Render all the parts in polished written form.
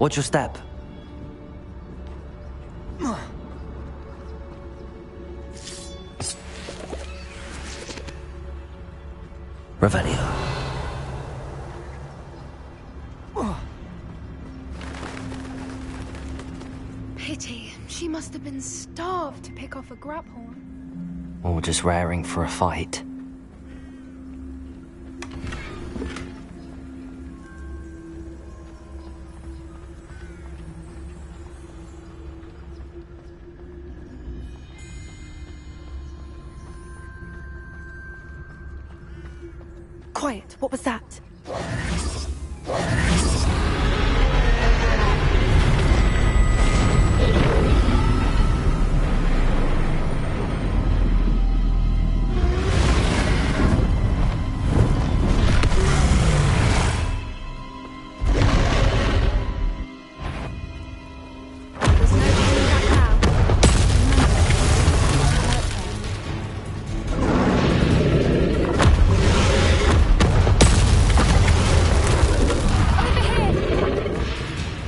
Watch your step. Revelio. Pity. She must have been starved to pick off a grabhorn. Or just raring for a fight. Quiet. What was that?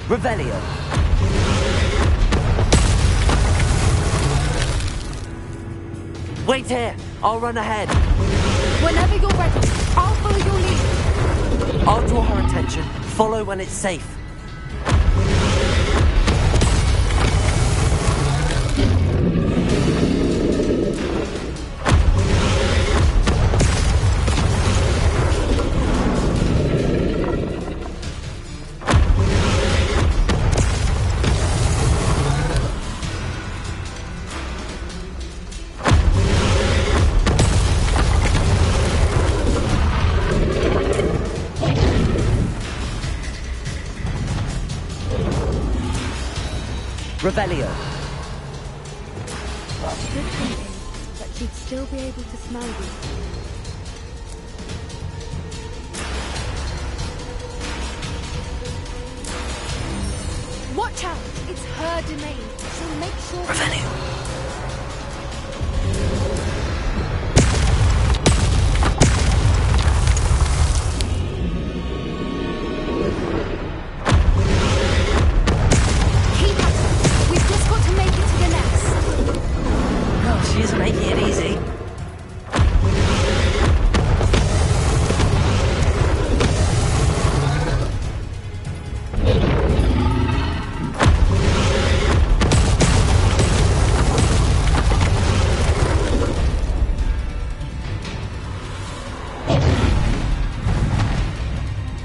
Revelio. Wait here. I'll run ahead. Whenever you're ready, I'll follow your lead. I'll draw her attention. Follow when it's safe. Revelio. Good thinking, but she'd still be able to smell you. Watch out! It's her domain. She'll make sure... Revelio. She isn't making it easy.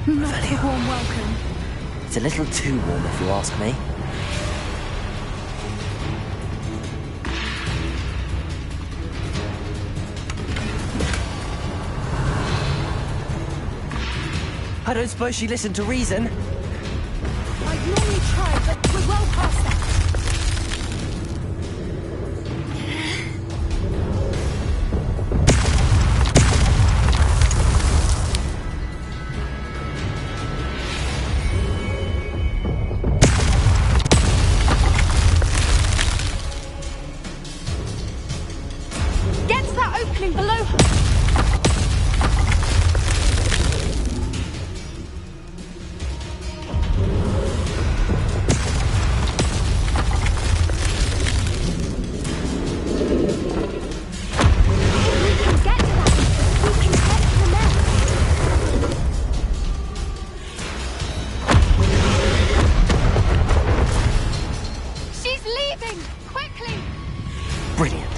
Not a warm welcome. It's a little too warm if you ask me. I don't suppose she listened to reason. I'd normally try, but we're well past that. Get to that opening below her. Brilliant.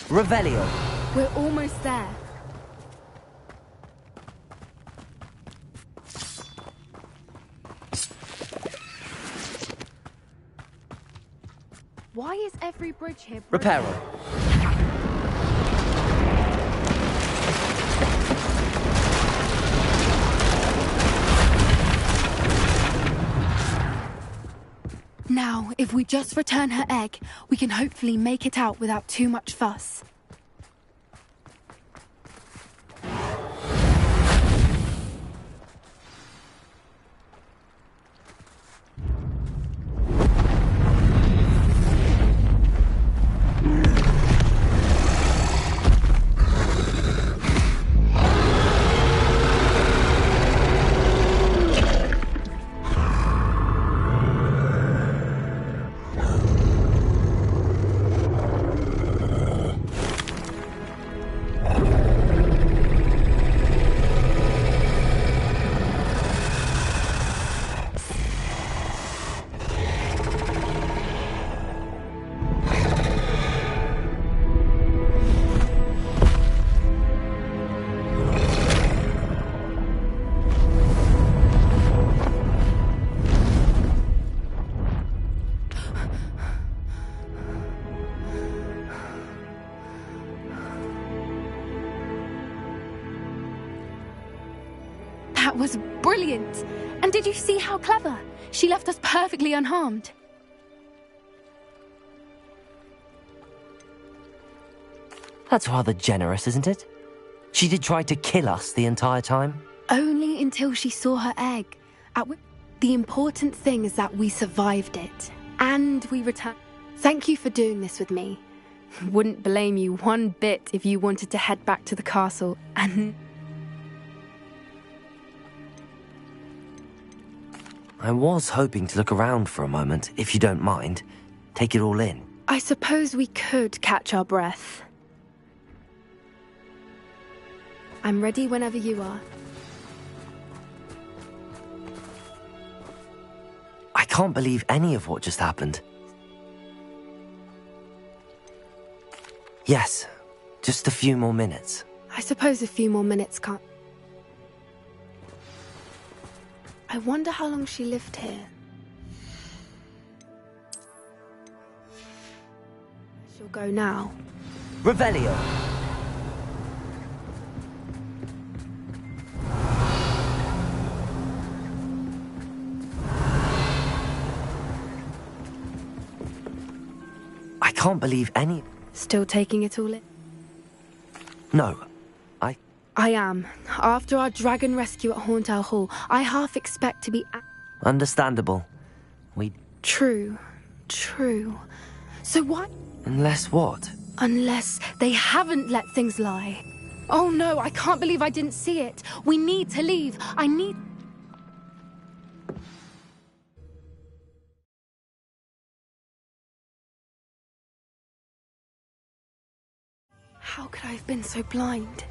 Revelio. We're almost there. Why is every bridge here broken? Reparo. Now, if we just return her egg, we can hopefully make it out without too much fuss. That was brilliant. And did you see how clever? She left us perfectly unharmed. That's rather generous, isn't it? She did try to kill us the entire time. Only until she saw her egg. The important thing is that we survived it. And we returned. Thank you for doing this with me. Wouldn't blame you one bit if you wanted to head back to the castle and... I was hoping to look around for a moment, if you don't mind. Take it all in. I suppose we could catch our breath. I'm ready whenever you are. I can't believe any of what just happened. Yes, just a few more minutes. I suppose a few more minutes can't... I wonder how long she lived here. She'll go now. Revelio! I can't believe any... Still taking it all in? No, I am. After our dragon rescue at Hauntow Hall, I half expect to be... Understandable. True. So why... Unless what? Unless they haven't let things lie. Oh no, I can't believe I didn't see it. We need to leave. How could I have been so blind?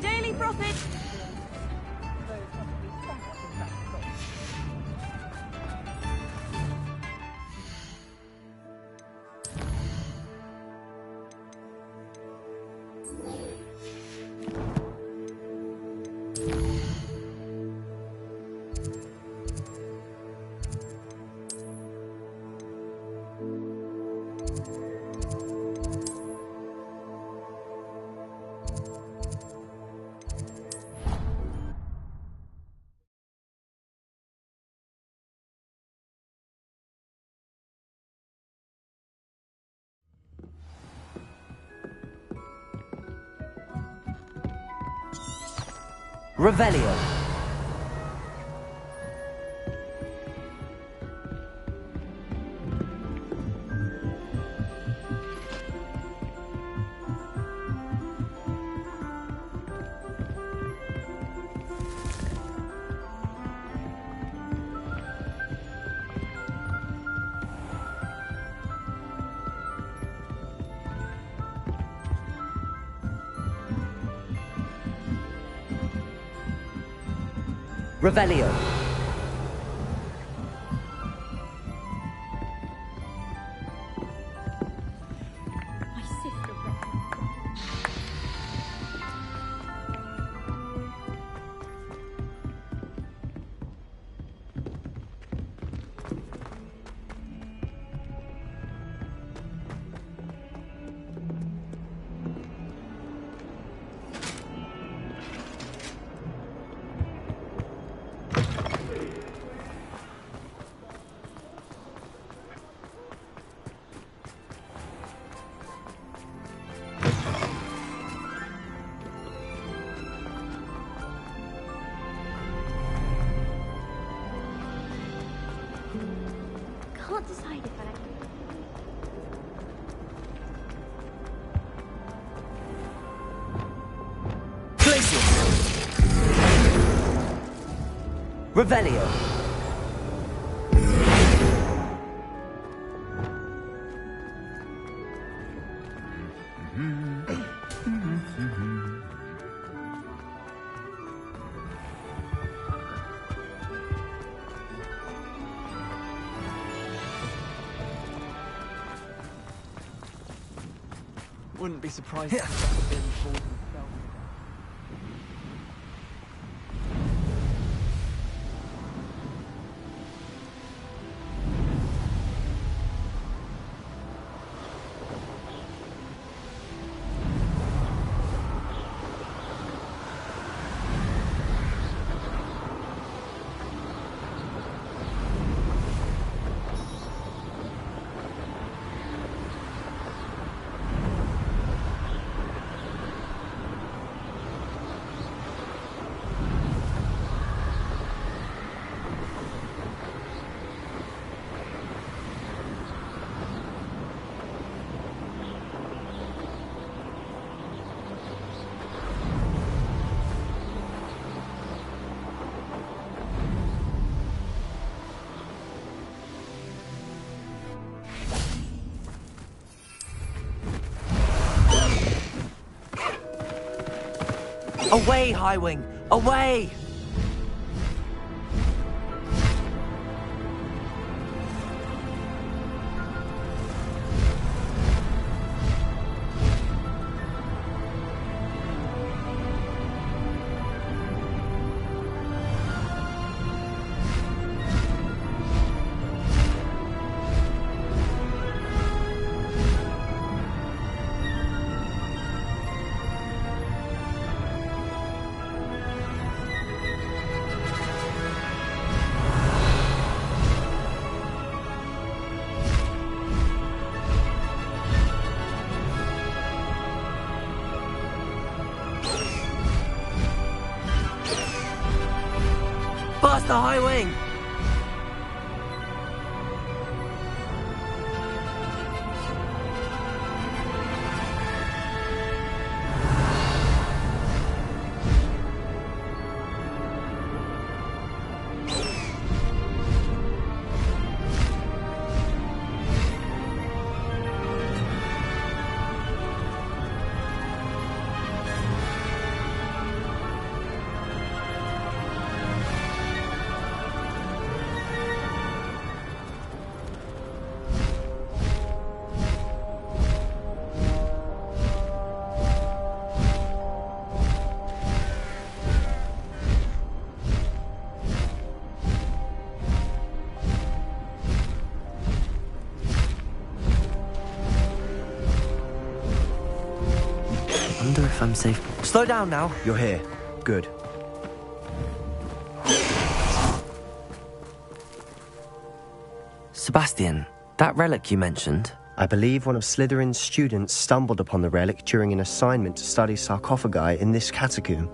Daily profit! Revelio! Revelio! My sister can't decide if I like it. Glacius! Revelio! Wouldn't be surprised if it had been called himself. Away, Highwing! Away! Past the Highwing! Wonder if I'm safe. Slow down now. You're here. Good. Sebastian, that relic you mentioned. I believe one of Slytherin's students stumbled upon the relic during an assignment to study sarcophagi in this catacomb.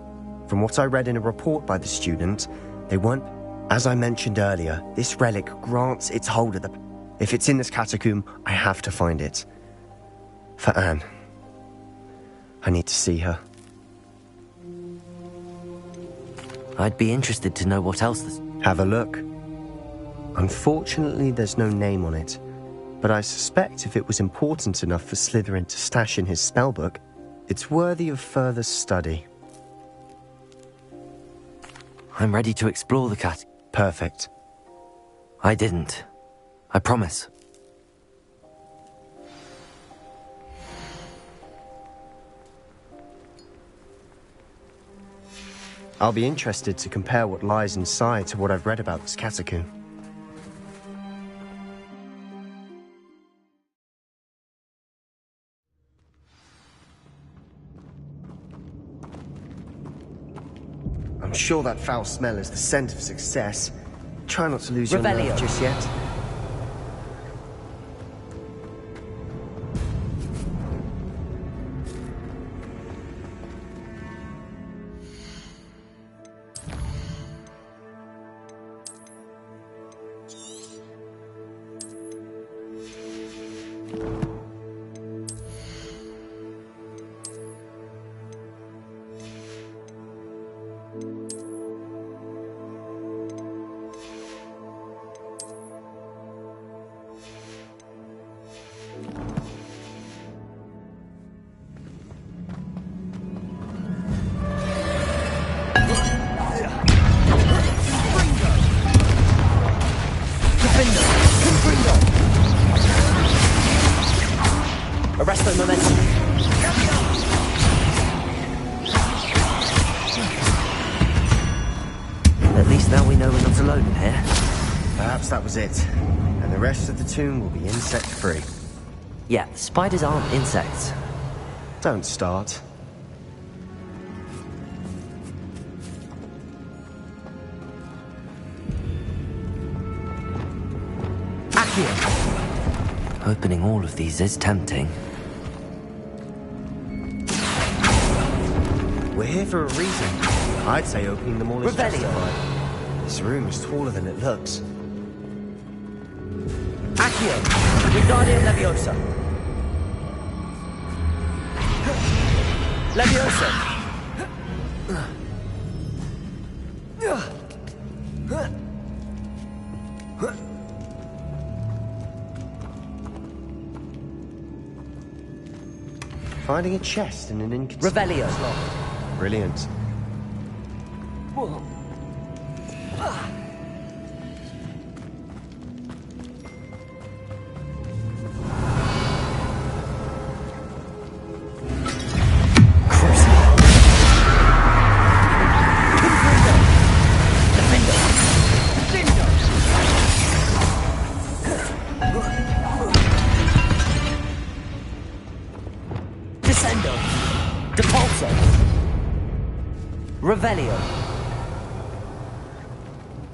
From what I read in a report by the student, they weren't... As I mentioned earlier, this relic grants its holder the... If it's in this catacomb, I have to find it. For Anne. I need to see her. I'd be interested to know what else there's... Have a look. Unfortunately, there's no name on it, but I suspect if it was important enough for Slytherin to stash in his spellbook, it's worthy of further study. I'm ready to explore the cat. Perfect. I didn't. I promise. I'll be interested to compare what lies inside to what I've read about this catacomb. I'm sure that foul smell is the scent of success. Try not to lose your nerve just yet. Arrest the momentum. At least now we know we're not alone in here. Perhaps that was it. And the rest of the tomb will be insect-free. Yeah, spiders aren't insects. Don't start. Accio! Opening all of these is tempting. We're here for a reason. I'd say opening them all is Revelio. justified. This room is taller than it looks. Accio! Wingardium Leviosa! Leviosa! Finding a chest in an inconsistent Revelio! Brilliant. Descendo! Depulso! Revelio!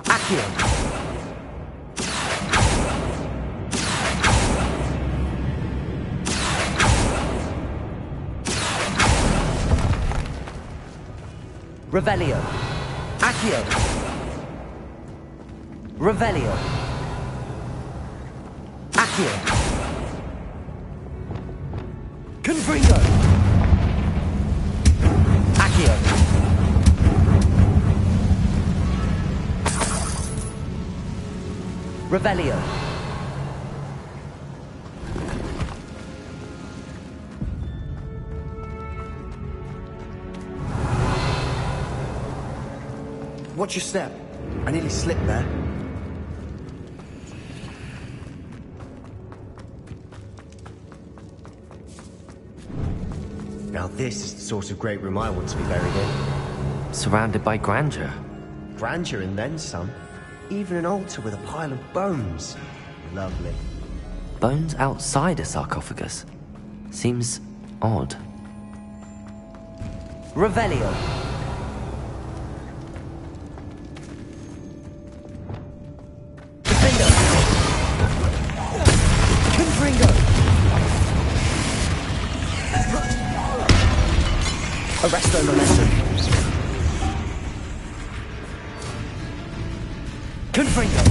Accio! Revelio! Accio! Revelio! Accio! Confringo! Accio! Revelio! Watch your step. I nearly slipped there. Now this is the sort of great room I want to be buried in. Surrounded by grandeur. Grandeur and then some. Even an altar with a pile of bones. Lovely. Bones outside a sarcophagus. Seems odd. Revelio! Defendo! Confringo! Arresto momentum. Confringo!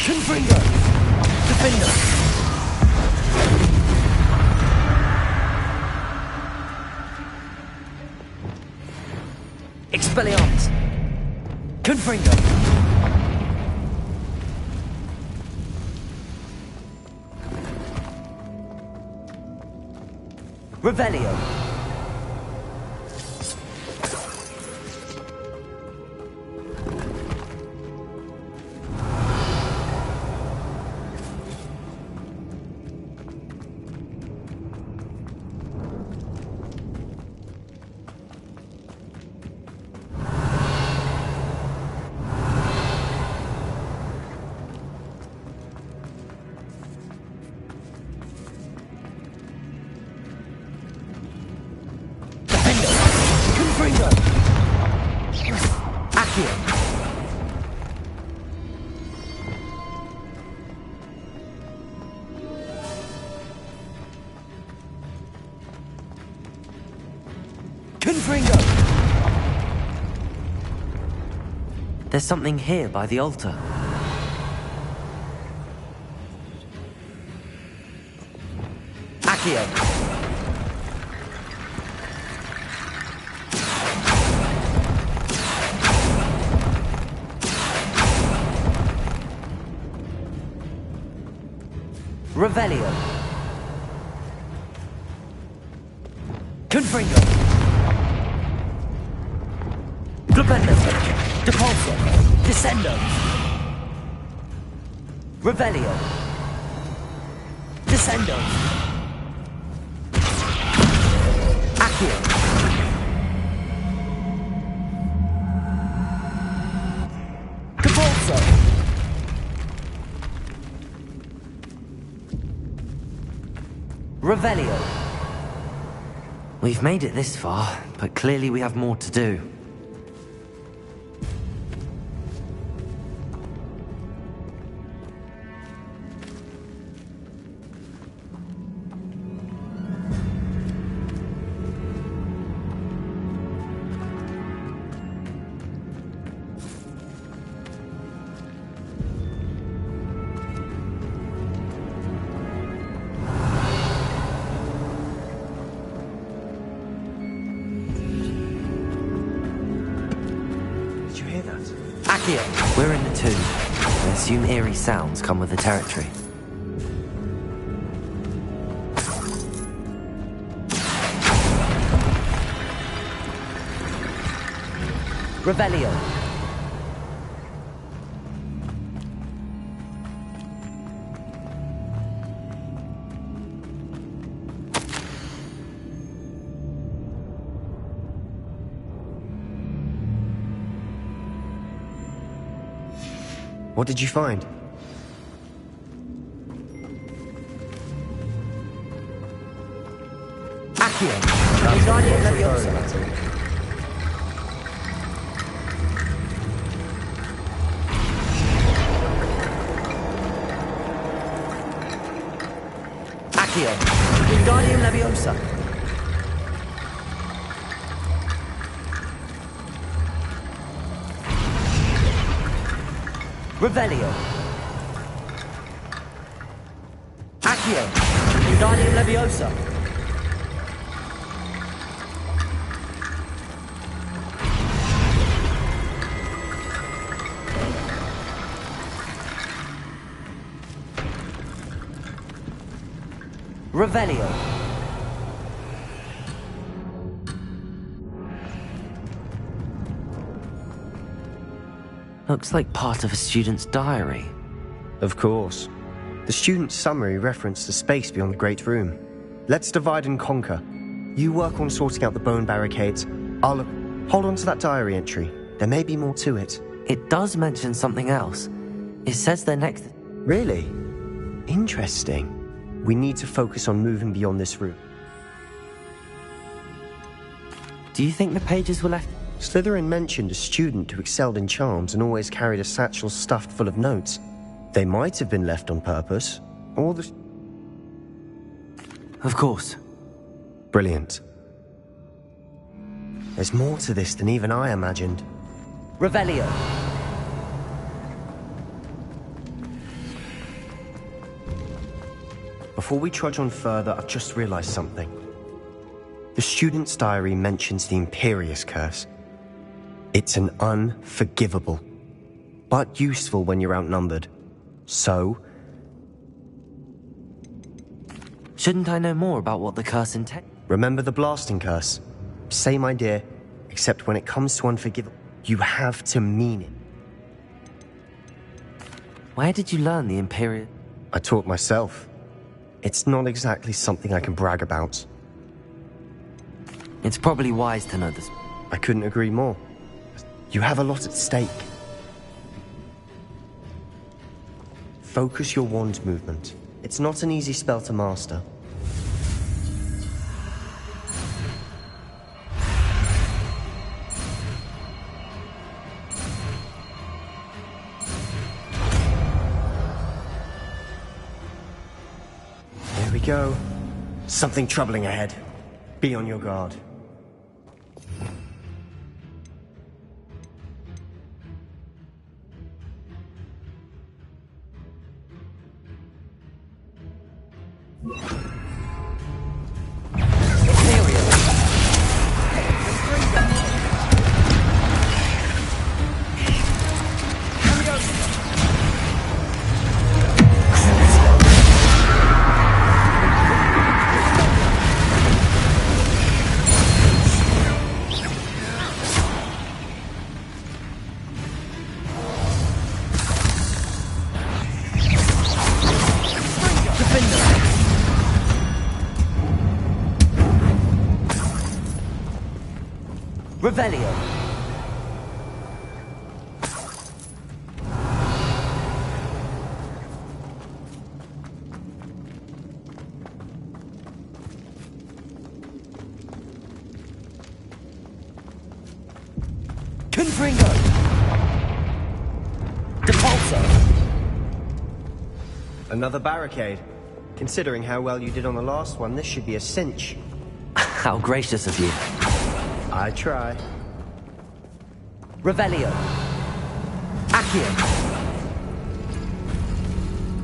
Confringo! Defendo! Expelliarmus! Confringo! Revelio! Confringo! Accio! Confringo! There's something here by the altar. Accio! Revelio! Confringo! Glabendo! Depulso! Descendo! Revelio! Descendo! Accio! Depulso! Revelio. We've made it this far, but clearly we have more to do. Accio! We're in the tomb. I assume eerie sounds come with the territory. Revelio! What did you find? Accio! Wingardium Leviosa! Accio! Wingardium Leviosa! Revelio! Accio! Wingardium Leviosa! Revelio! Looks like part of a student's diary. Of course. The student's summary referenced the space beyond the Great Room. Let's divide and conquer. You work on sorting out the bone barricades. I'll hold on to that diary entry. There may be more to it. It does mention something else. It says they're next... Really? Interesting. We need to focus on moving beyond this room. Do you think the pages were left... Slytherin mentioned a student who excelled in charms and always carried a satchel stuffed full of notes. They might have been left on purpose, or the... Of course. Brilliant. There's more to this than even I imagined. Revelio! Before we trudge on further, I've just realized something. The student's diary mentions the Imperious Curse. It's an unforgivable, but useful when you're outnumbered. So... Shouldn't I know more about what the curse intends? remember the blasting curse? Same idea, except when it comes to unforgivable, you have to mean it. Where did you learn the Imperial... I taught myself. It's not exactly something I can brag about. It's probably wise to know this. I couldn't agree more. You have a lot at stake. Focus your wand movement. It's not an easy spell to master. There we go. Something troubling ahead. Be on your guard. Revelio! Confringo! Depulso! Another barricade. Considering how well you did on the last one, this should be a cinch. How gracious of you. I try. Revelio! Accio!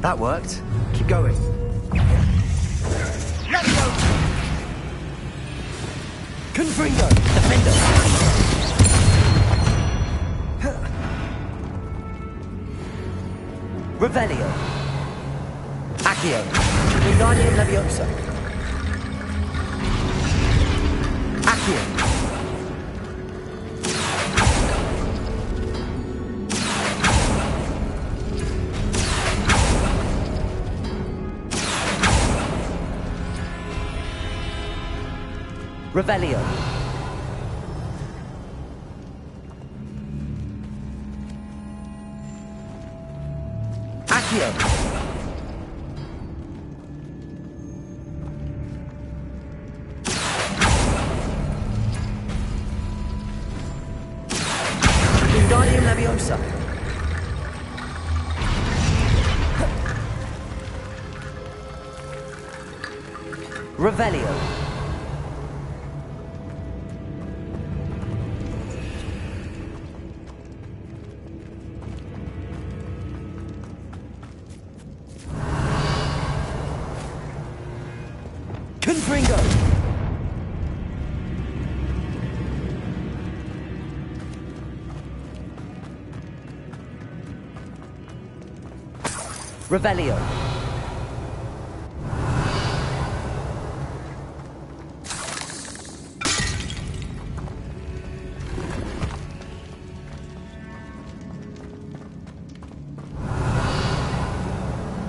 That worked. Keep going. Let's go! Confringo! Defendo! Revelio. Accio. Wingardium Leviosa. Accio. Revelio. Accio. Wingardium Leviosa. Revelio. Confringo. Revelio.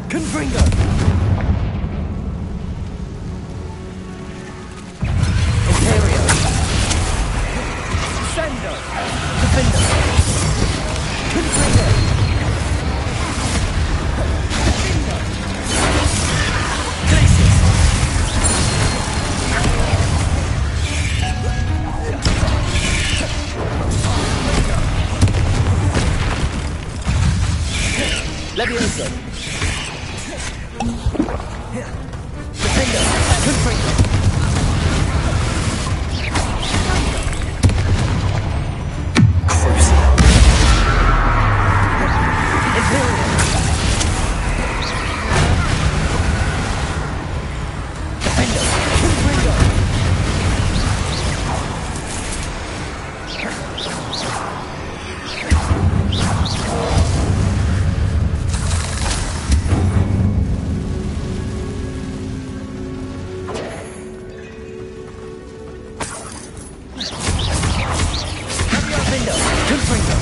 Confringo. Leviosa. Defender. Confringo. Crucial. Imperial. Defender. Confringo.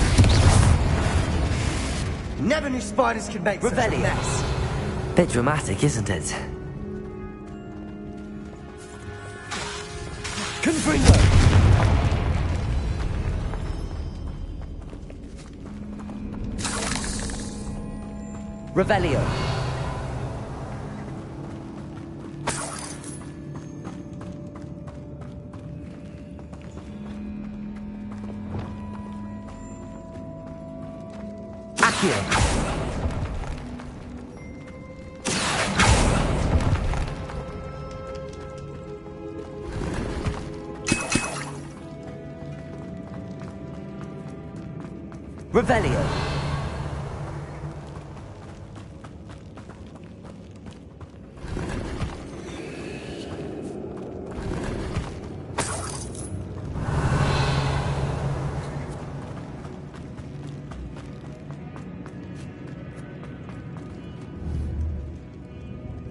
Never knew spiders could make such a Revelio. mess. Bit dramatic, isn't it? Confringo. Revelio. Accio. Revelio.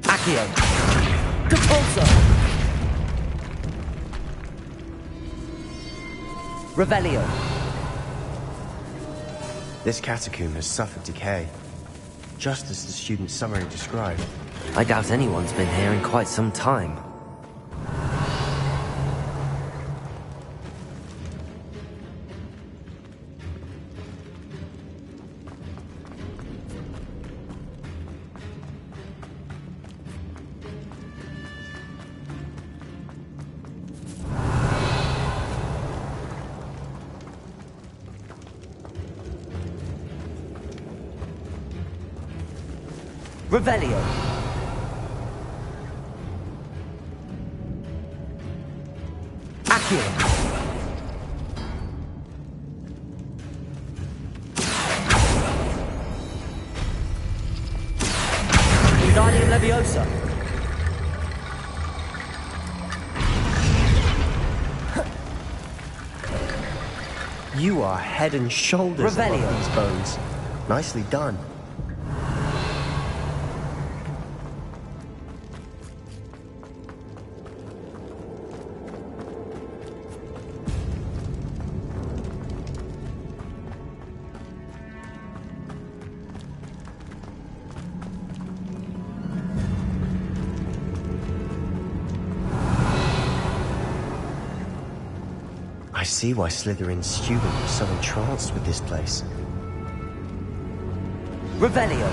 Accio. Compulso. Revelio. This catacomb has suffered decay, just as the student's summary described. I doubt anyone's been here in quite some time. Revelio. Accio. Wingardium Leviosa. You are head and shoulders Revelio. above these bones. Nicely done. I see why Slytherin's student was so entranced with this place. Revelio.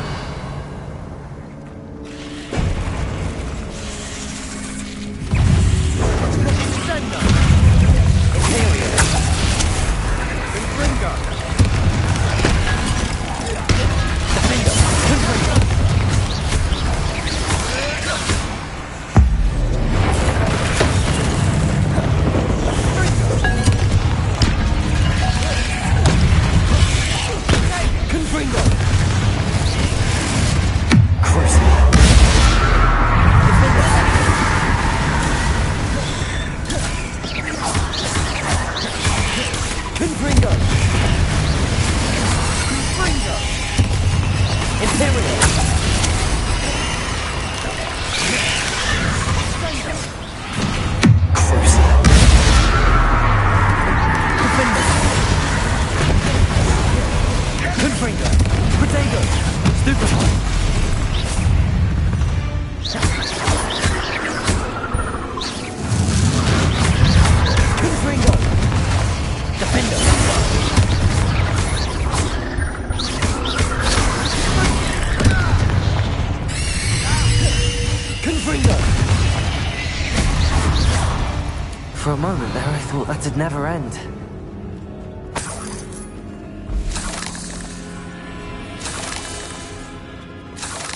For a moment there, I thought that'd never end.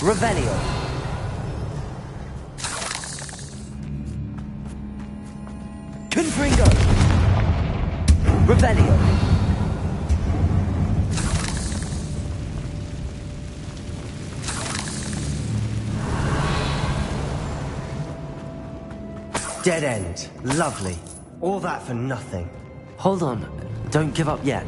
Revelio. Confringo. Revelio. Dead end. Lovely. All that for nothing. Hold on. Don't give up yet.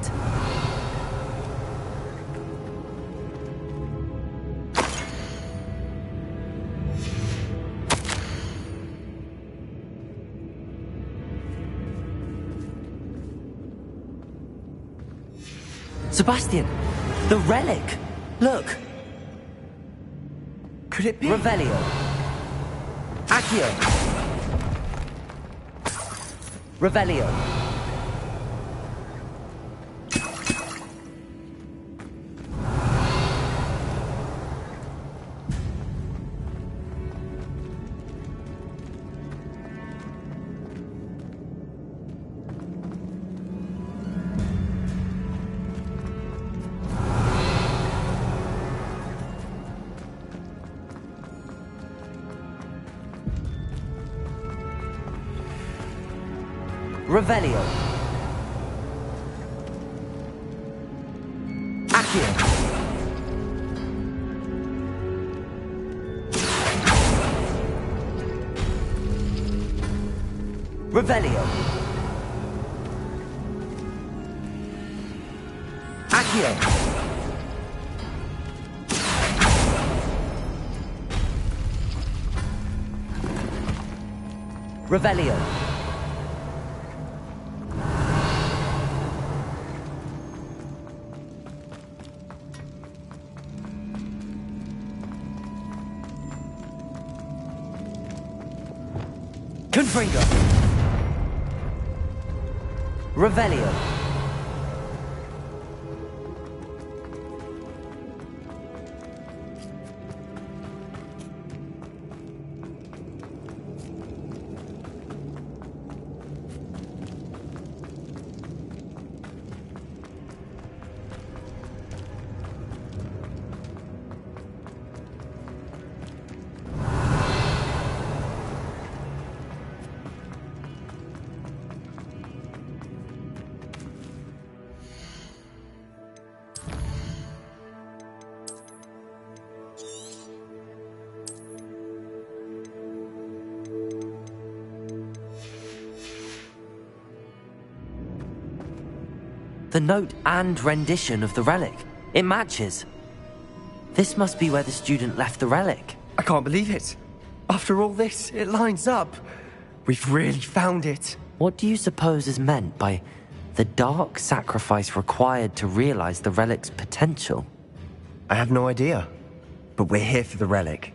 Sebastian! The relic! Look! Could it be? Revelio. Accio. Revelio. Revelio. Accio. Revelio. Accio. Revelio. Confringo. Revelio. The note and rendition of the relic. It matches. This must be where the student left the relic. I can't believe it. After all this, it lines up. We've really found it. What do you suppose is meant by the dark sacrifice required to realize the relic's potential? I have no idea. But we're here for the relic.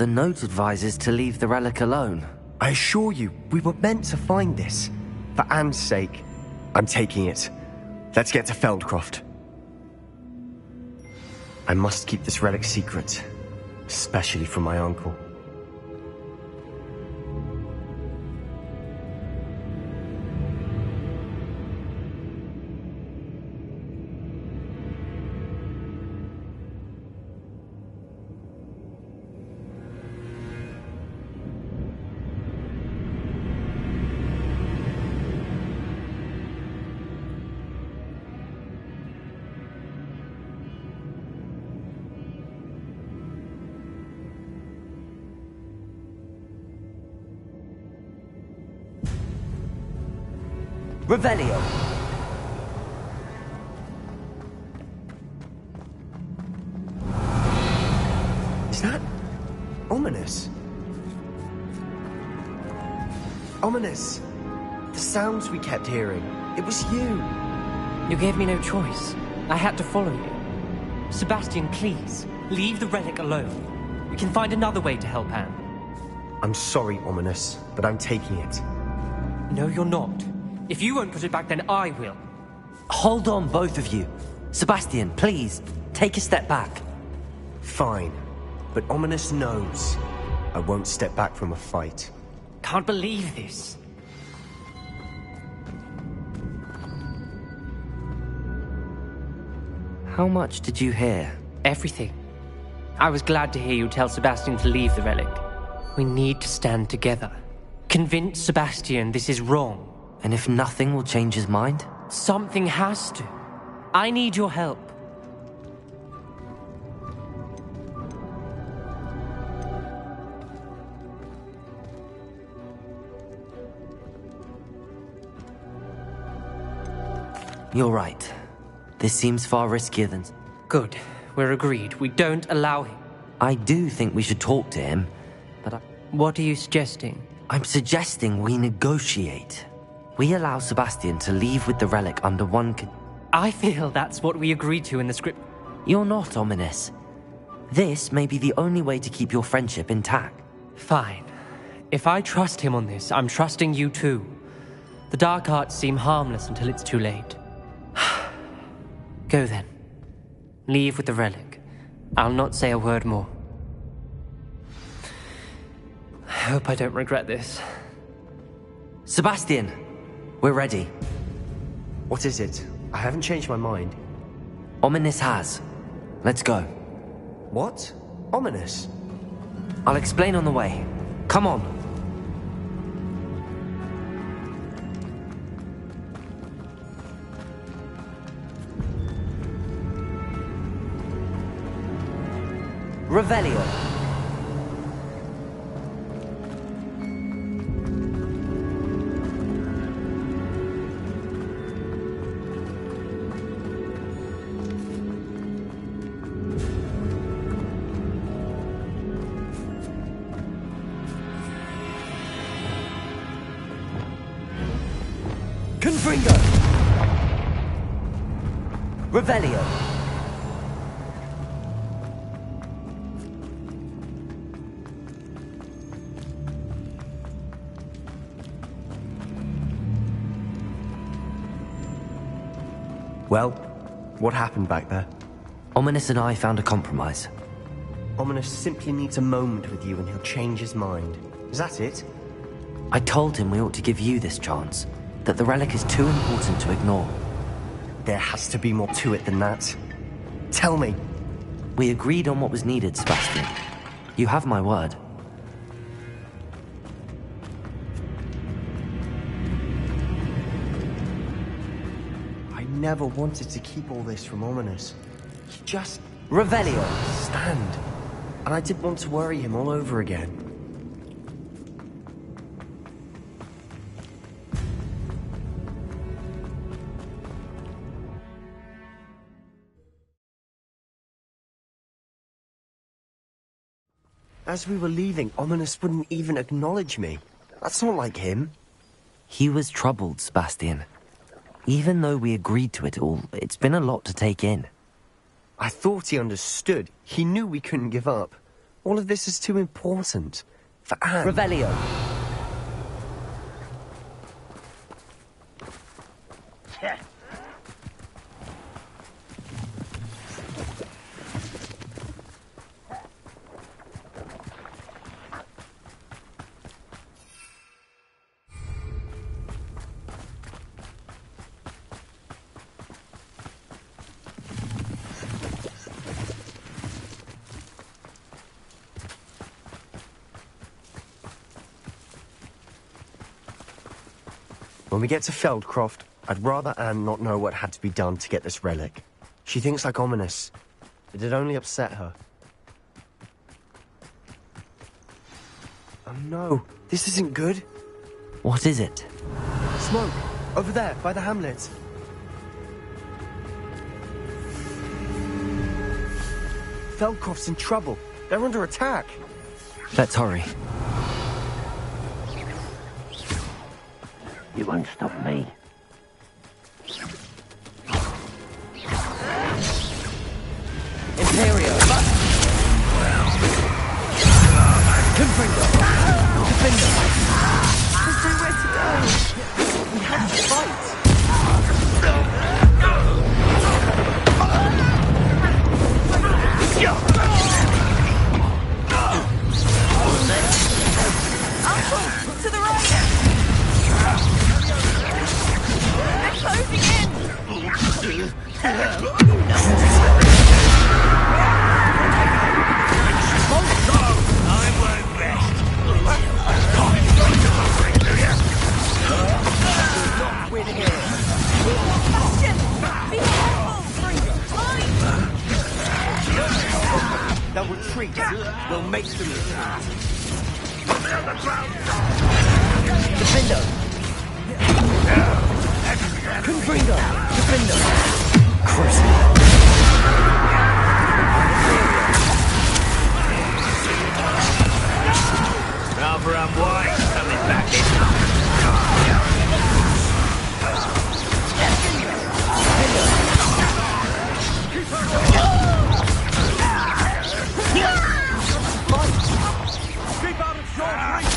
The note advises to leave the relic alone. I assure you, we were meant to find this. For Anne's sake, I'm taking it. Let's get to Feldcroft. I must keep this relic secret, especially from my uncle. Revelio! Is that ominous? Ominous! The sounds we kept hearing. It was you. You gave me no choice. I had to follow you. Sebastian, please, leave the relic alone. We can find another way to help Anne. I'm sorry, Ominous, but I'm taking it. No, you're not. If you won't put it back, then I will. Hold on, both of you. Sebastian, please, take a step back. Fine, but Ominous knows I won't step back from a fight. Can't believe this. How much did you hear? Everything. I was glad to hear you tell Sebastian to leave the relic. We need to stand together. Convince Sebastian this is wrong. And if nothing will change his mind? Something has to. I need your help. You're right. This seems far riskier than... Good. We're agreed. We don't allow him. I do think we should talk to him, but What are you suggesting? I'm suggesting we negotiate. We allow Sebastian to leave with the relic under one I feel that's what we agreed to in the script. You're not ominous. This may be the only way to keep your friendship intact. Fine. If I trust him on this, I'm trusting you too. The dark arts seem harmless until it's too late. Go then. Leave with the relic. I'll not say a word more. I hope I don't regret this. Sebastian, we're ready. What is it? I haven't changed my mind. Ominous has. Let's go. What? Ominous? I'll explain on the way. Come on. Revelio. Confringo. Revelio. Well, what happened back there? Ominous and I found a compromise. Ominous simply needs a moment with you and he'll change his mind. Is that it? I told him we ought to give you this chance, that the relic is too important to ignore. There has to be more to it than that. Tell me. We agreed on what was needed, Sebastian. You have my word. I never wanted to keep all this from Ominous. He just Revelio. stand. And I didn't want to worry him all over again. As we were leaving, Ominous wouldn't even acknowledge me. That's not like him. He was troubled, Sebastian. Even though we agreed to it all, it's been a lot to take in. I thought he understood. He knew we couldn't give up. All of this is too important. For Anne. Revelio. When we get to Feldcroft, I'd rather Anne not know what had to be done to get this relic. She thinks like ominous. It'd only upset her. Oh no, this isn't good. What is it? Smoke, over there, by the hamlet. Feldcroft's in trouble. They're under attack. Let's hurry. You won't stop me. Imperio! Confringo! Defender! There's nowhere to go! We have to fight! Uncle, to the right! They're closing in! Bastion! Be careful! Mine! They'll retreat. We'll make them retreat. Defender! Confringo! Defender! Crucible! Rather unwise coming back in. Keep out of short reach!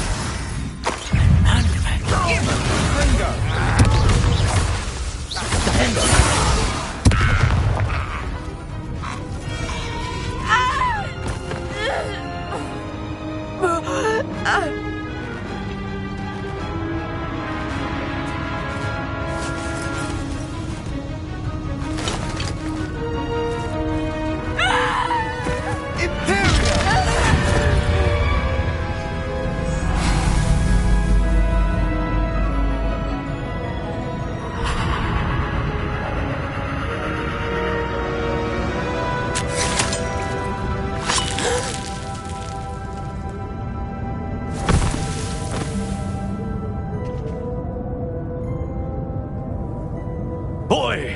Boy!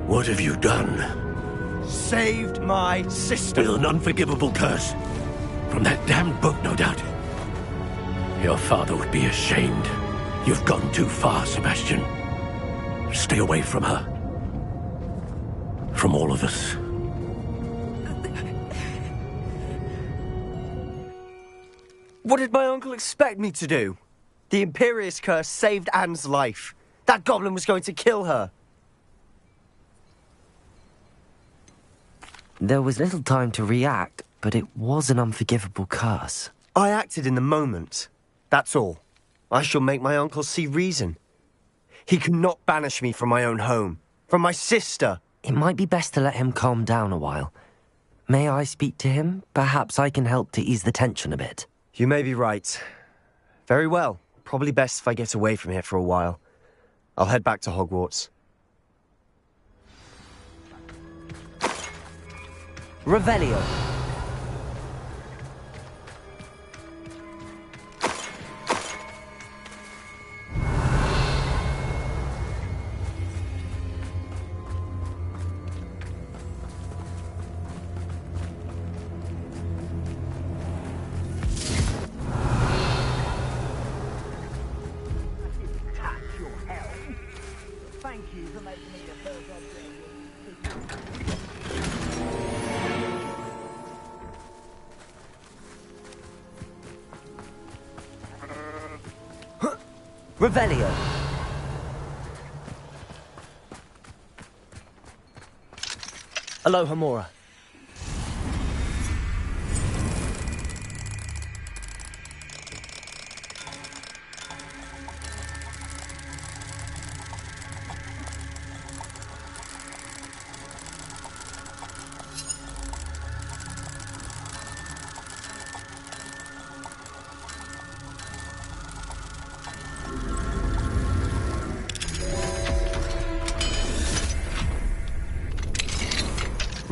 What have you done? Saved my sister. With an unforgivable curse. From that damned book, no doubt. Your father would be ashamed. You've gone too far, Sebastian. Stay away from her. From all of us. What did my uncle expect me to do? The Imperious curse saved Anne's life. That goblin was going to kill her. There was little time to react, but it was an unforgivable curse. I acted in the moment. That's all. I shall make my uncle see reason. He cannot banish me from my own home. From my sister. It might be best to let him calm down a while. May I speak to him? Perhaps I can help to ease the tension a bit. You may be right. Very well. Probably best if I get away from here for a while. I'll head back to Hogwarts. Revelio. Revelio. Aloha Mora.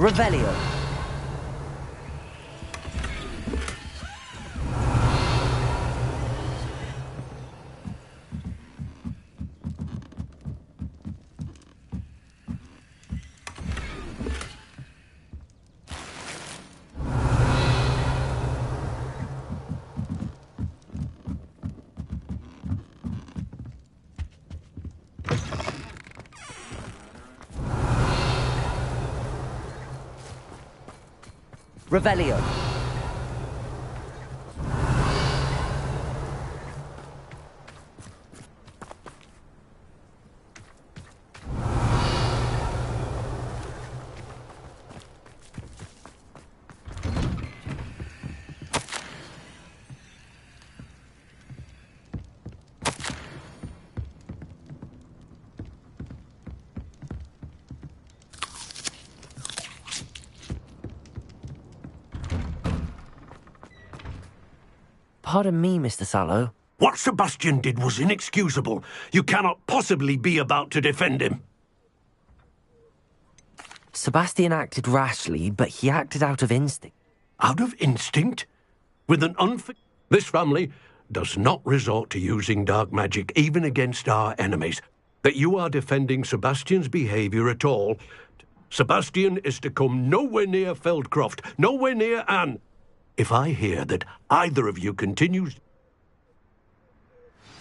Revelio. Revelio. Pardon me, Mr. Sallow. What Sebastian did was inexcusable. You cannot possibly be about to defend him. Sebastian acted rashly, but he acted out of instinct. Out of instinct? With an This family does not resort to using dark magic even against our enemies. That you are defending Sebastian's behavior at all. Sebastian is to come nowhere near Feldcroft, nowhere near Anne. If I hear that either of you continues...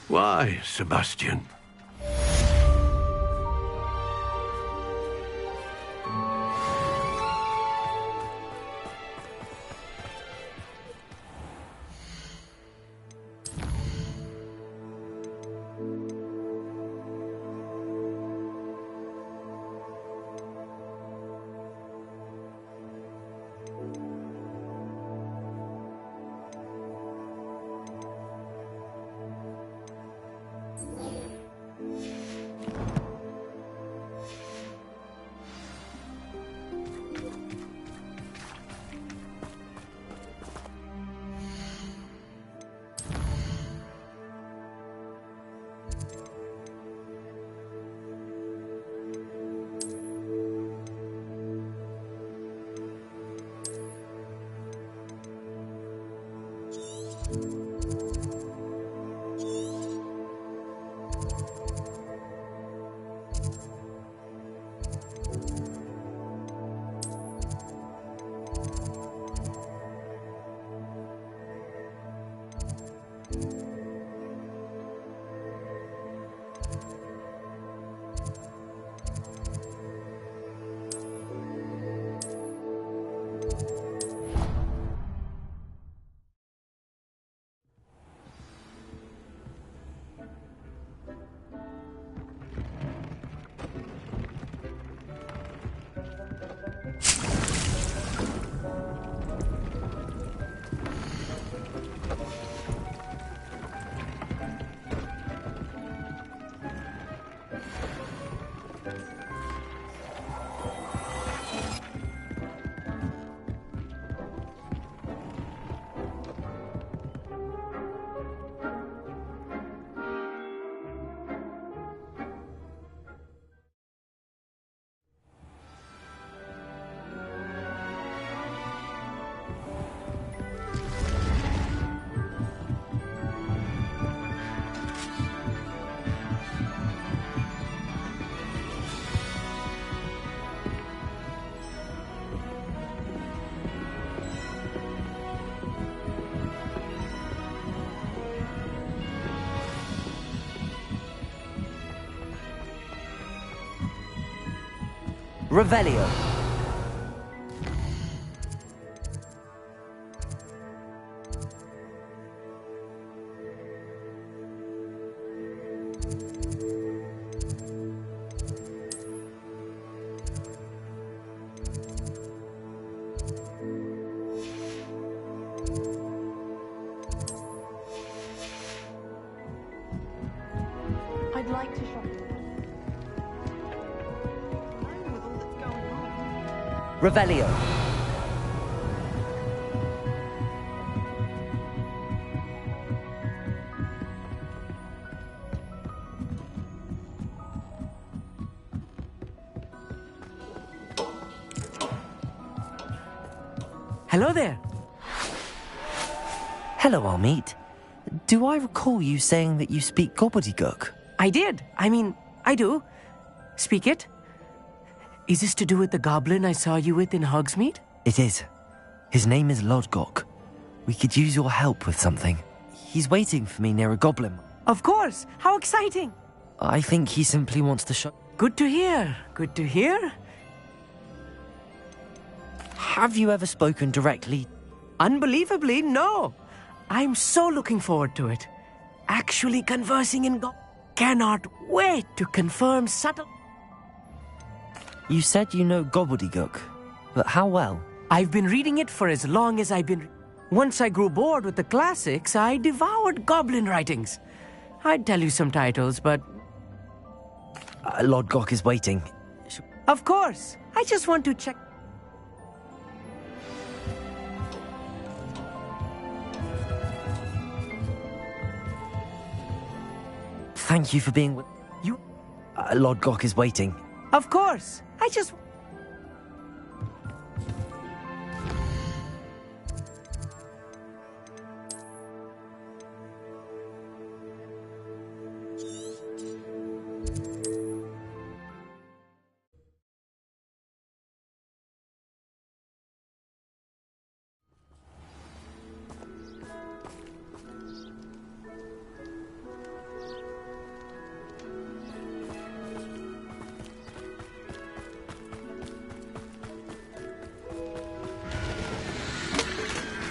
Why, Sebastian? Revelio. like to shop with us. With all that's going on. Revelio. Hello there. Hello, Amit. Do I recall you saying that you speak gobbledygook? I did. I do. Speak it. Is this to do with the goblin I saw you with in Hogsmeade? It is. His name is Lodgok. We could use your help with something. He's waiting for me near a goblin. Of course. How exciting. I think he simply wants to show... Good to hear. Good to hear. Have you ever spoken directly? Unbelievably, no. I'm so looking forward to it. Actually conversing in cannot wait to confirm subtle... You said you know gobbledygook, but how well? I've been reading it for as long as I've been... Once I grew bored with the classics, I devoured goblin writings. I'd tell you some titles, but... Lodgok is waiting. Of course. I just want to check... Thank you for being with... You... Lodgok is waiting. Of course. I just...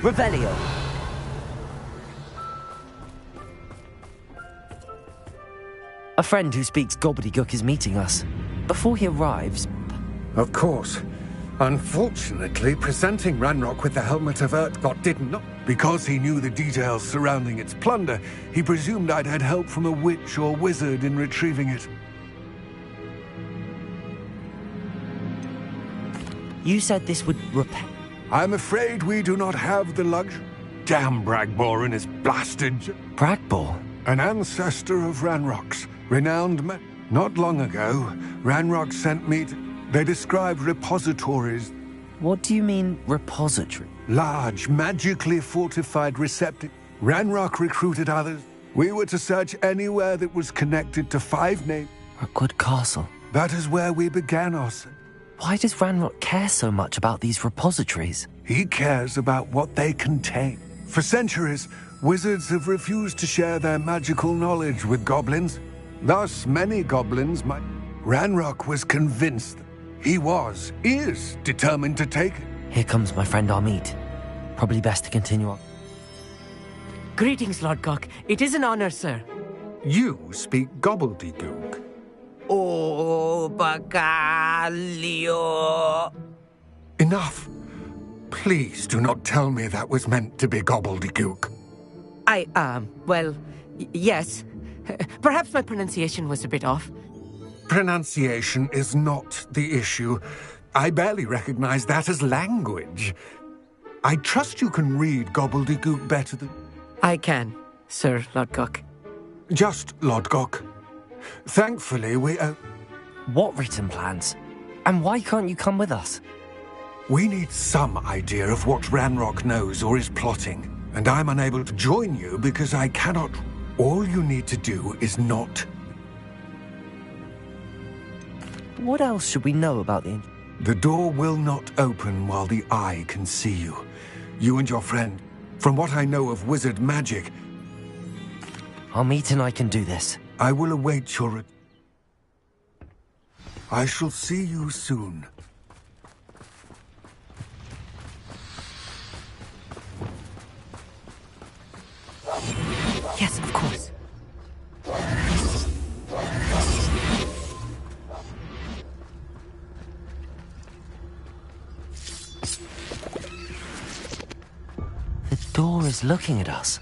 Revelio. A friend who speaks gobbledygook is meeting us. Before he arrives... Of course. Unfortunately, presenting Ranrock with the Helmet of Urtkot did not. Because he knew the details surrounding its plunder, he presumed I'd had help from a witch or wizard in retrieving it. You said this would repair... I'm afraid we do not have the luxury. Damn Bragbor and his blasted... Bragbor? An ancestor of Ranrock's, renowned man. Not long ago, Ranrock sent me to... They described repositories. What do you mean, repository? Large, magically fortified receptacles. Ranrock recruited others. We were to search anywhere that was connected to 5 names. Rookwood Castle. That is where we began our... Why does Ranrock care so much about these repositories? He cares about what they contain. For centuries, wizards have refused to share their magical knowledge with goblins. Thus, many goblins might... Ranrock was convinced that is determined to take it. Here comes my friend Amit. Probably best to continue on. Greetings, Lodgok. It is an honor, sir. You speak gobbledygook. Oh, Bacalio. Enough. Please do not tell me that was meant to be gobbledygook. Yes. Perhaps my pronunciation was a bit off. Pronunciation is not the issue. I barely recognize that as language. I trust you can read gobbledygook better than... I can, Sir Lodgok. Just Lodgok. Thankfully, we... What written plans? And why can't you come with us? We need some idea of what Ranrock knows or is plotting. And I'm unable to join you because I cannot... All you need to do is not... What else should we know about the... The door will not open while the eye can see you. You and your friend. From what I know of wizard magic... Amit and I can do this. I will await your... I shall see you soon. Yes, of course. The door is looking at us.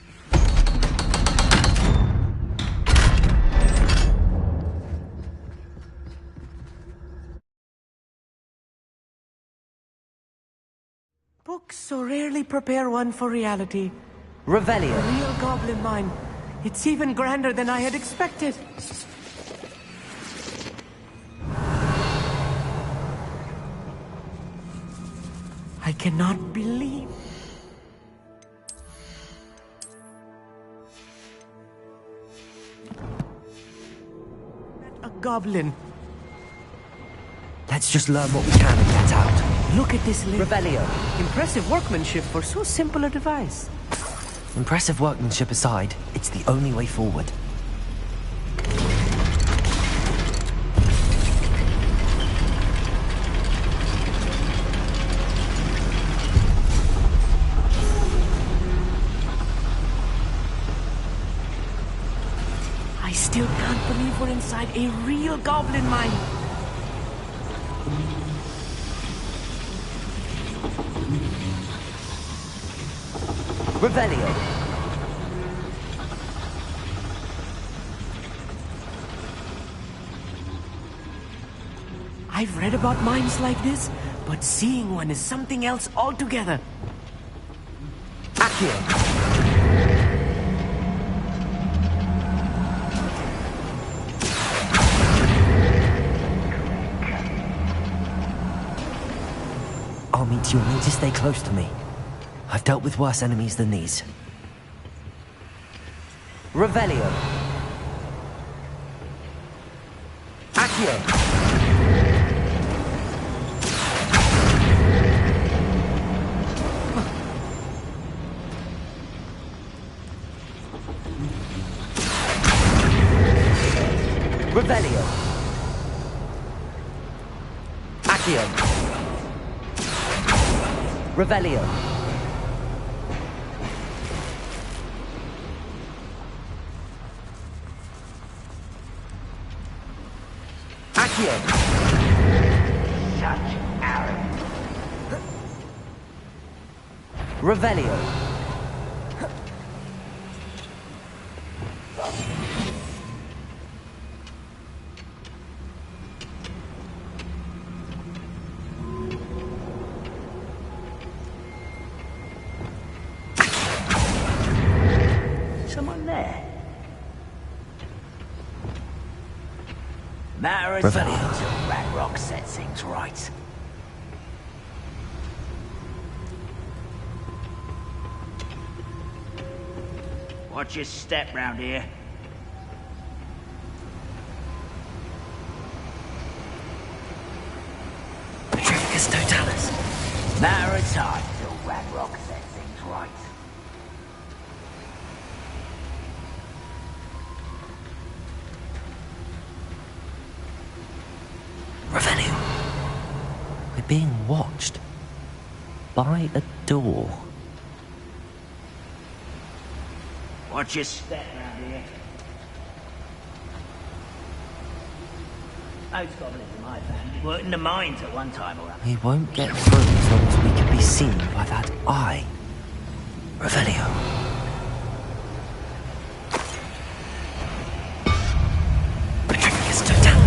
they prepare one for reality. Revelio. A real goblin mine. It's even grander than I had expected. I cannot believe... A goblin. Let's just learn what we can and get out. Look at this lid. Revelio. Impressive workmanship for so simple a device. Impressive workmanship aside, it's the only way forward. I still can't believe we're inside a real goblin mine. Revelio. I've read about mines like this, but seeing one is something else altogether. Accio. Armit, you'll need to stay close to me. I've dealt with worse enemies than these. Revelio. Accio. Revelio. Accio. Revelio. Accio. Such arrogance. Revelio. Someone there? Matter of Revelio. time till Ragnarok set things right. Watch your step round here. Petrificus Totalis. Matter of time till Ragnarok set things right. Revelio. We're being watched. By a door. Watch your step round here. Those goblins in my family worked in the mines at one time or other. We won't get through as long as we can be seen by that eye. Revelio. Petrificus Totalis.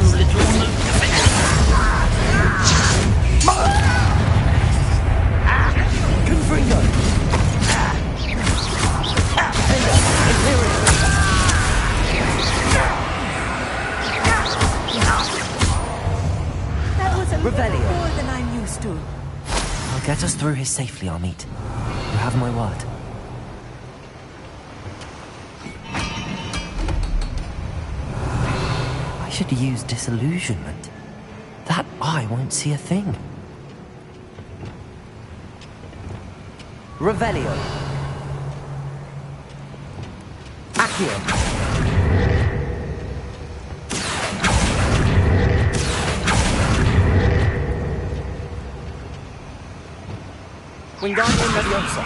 Confringo. That was a little Revelio. more than I'm used to. I'll get us through here safely, Armit. You have my word. I should use disillusionment. That eye won't see a thing. Revelio. Accio. Wingardium Leviosa.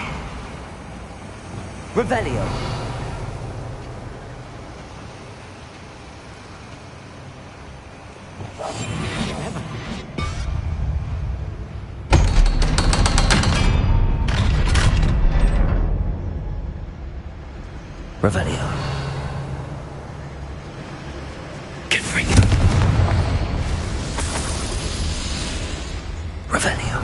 Revelio. Revelio. Confringo. Revelio.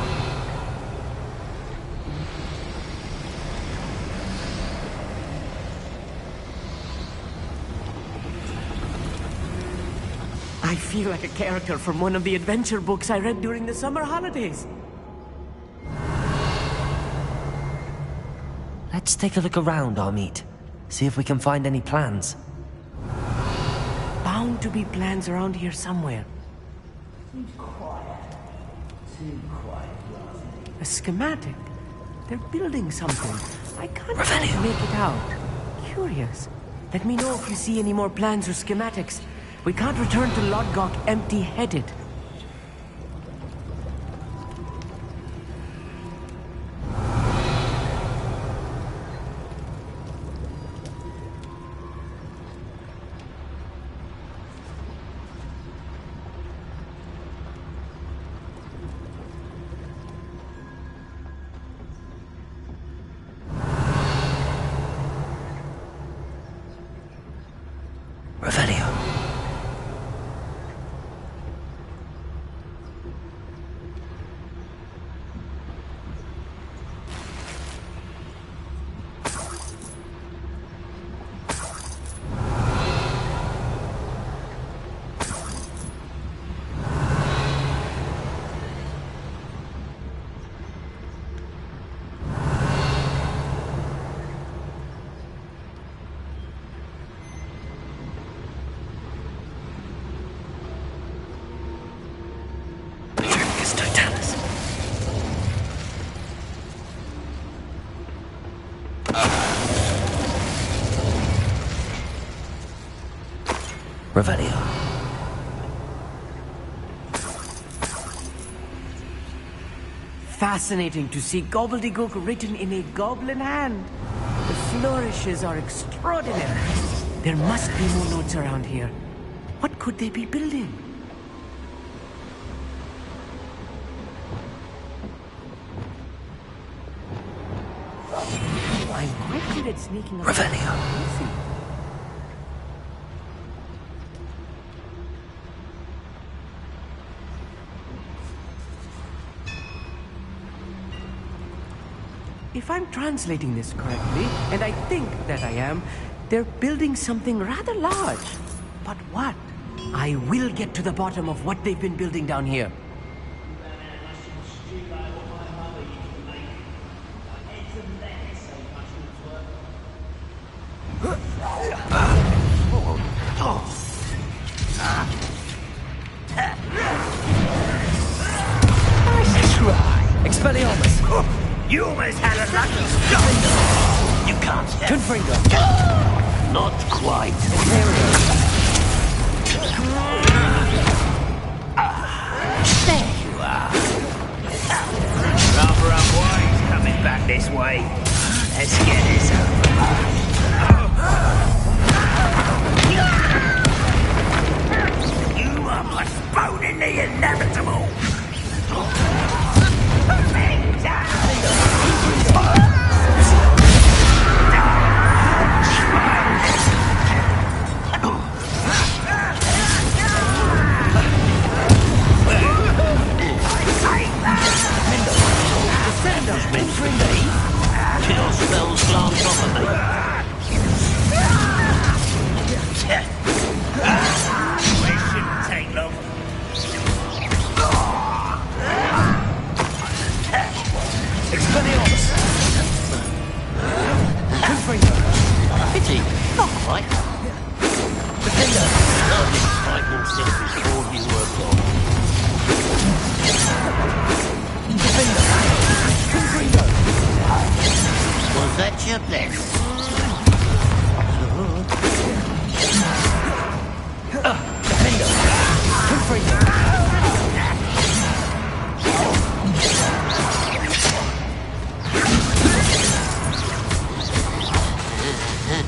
I feel like a character from one of the adventure books I read during the summer holidays. Let's take a look around, Amit. See if we can find any plans. Bound to be plans around here somewhere. Too quiet. Too quiet. A schematic. They're building something. I can't quite make it out. Curious. Let me know if you see any more plans or schematics. We can't return to Lodgok empty-headed. Revelio. Revelio. Fascinating to see gobbledygook written in a goblin hand. The flourishes are extraordinary. There must be more notes around here. What could they be building? I'm quite good at sneaking up. Revelio. If I'm translating this correctly, and I think that I am, they're building something rather large. But what? I will get to the bottom of what they've been building down here. Nice try. Expelliarmus! You almost had a lucky shot! You can't step. Confringo! Not quite. There you are. Rather unwise coming back this way. Let's get this over. You are postponing the inevitable. Kill spells glance off of me. It shouldn't take long. Expelliarmus! Confringo! Pity, not quite. Defender! Lovely fight more since before you were born. Defender! Confringo! Was that your bless? Defender! Confringo!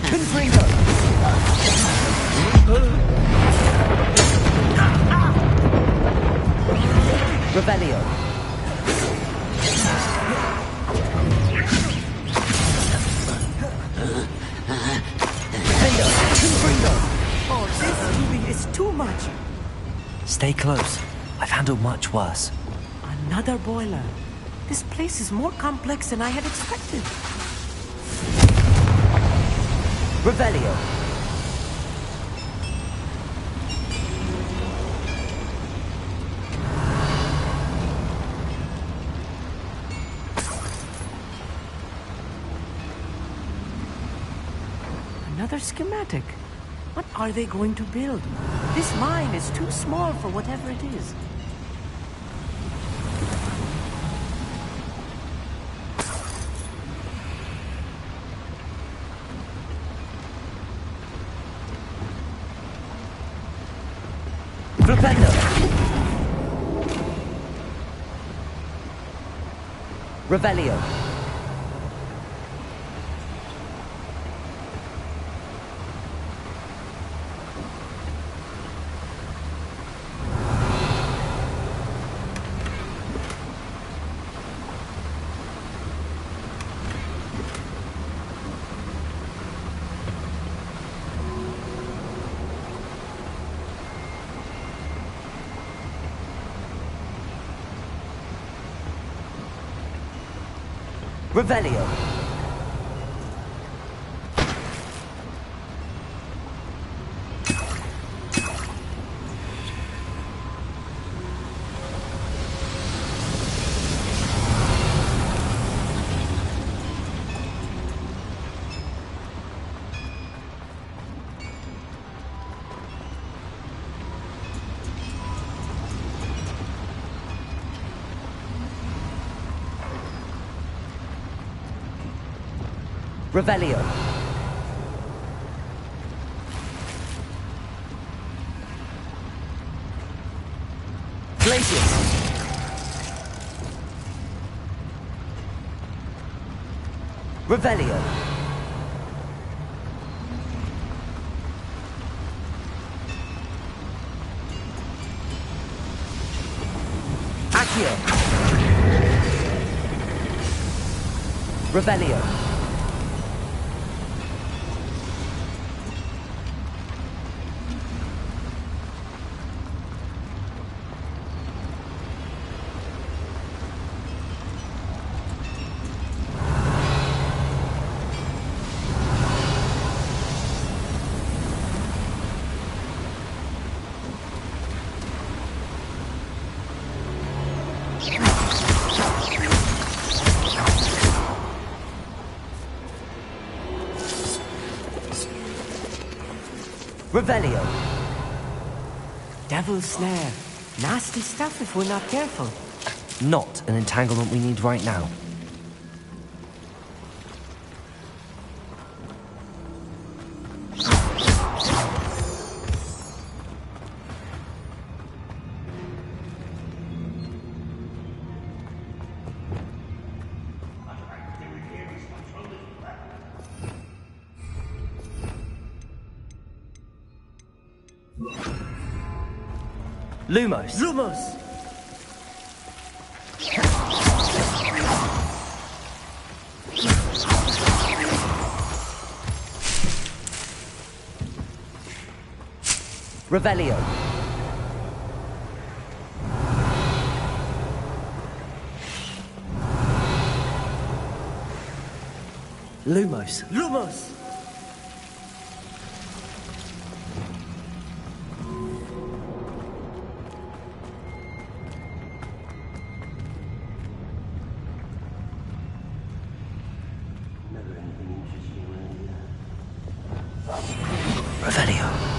Confringo! Revelio! Oh, this movie is too much. Stay close. I've handled much worse. Another boiler. This place is more complex than I had expected. Revelio! Another schematic. What are they going to build? This mine is too small for whatever it is. Revelio! Revelio! Revelio! Revelio! Glacius! Revelio! Accio! Revelio! Revelio! Devil's snare. Nasty stuff if we're not careful. Not an entanglement we need right now. Lumos! Lumos! Revelio! Lumos! Lumos! Revelio!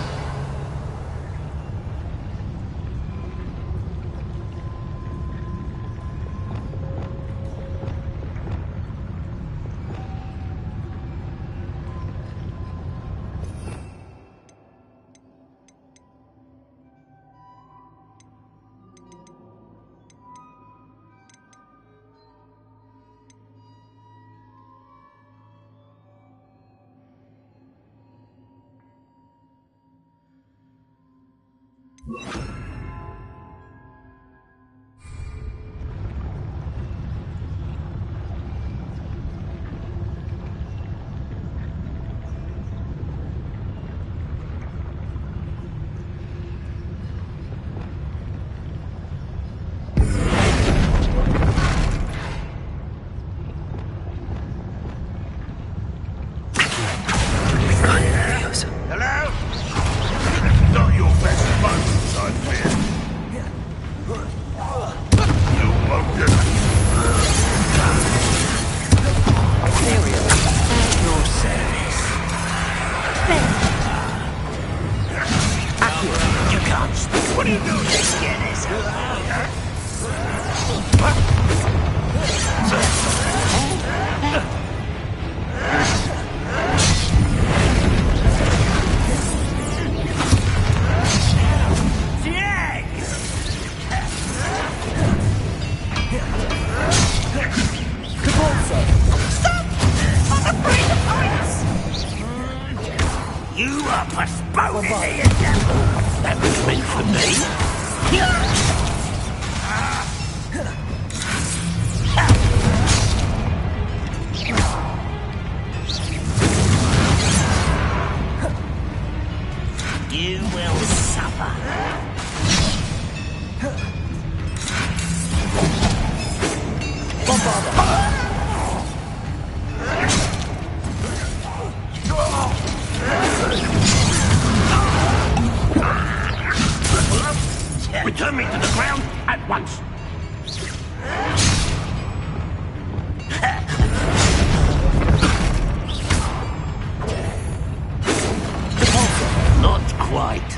Hello? Not your best moment, son. You can't stop. What are you doing? Let's get this. You are postponing the example. That was meant for me. You will suffer. Return me to the ground at once. Not quite.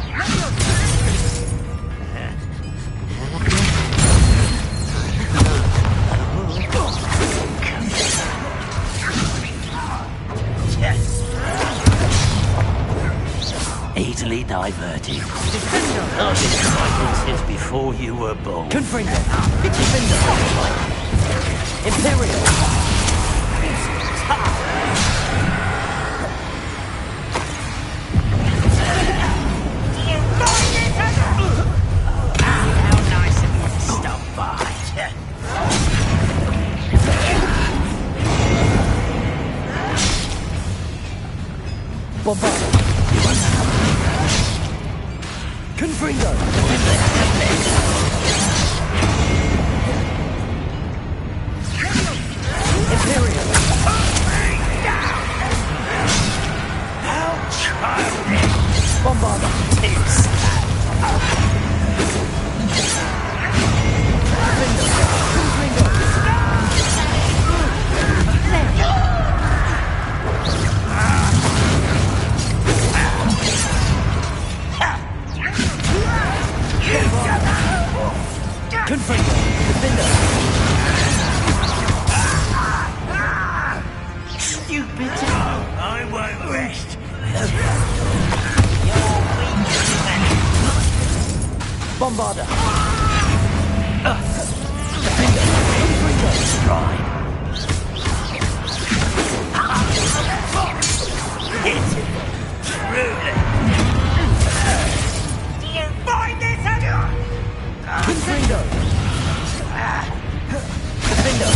Easily diverted. I've been fighting since before you were born. Confringo. Defender. Imperial. How nice of you to stop by. Bombard. Confringo. Imperial. How childish. Bombarda. Confringo. Defender. Stupid. I won't rest. Bombarda. Defender. Confringo. Stride. Hit. Truly. Do you find this Confringo. Defender.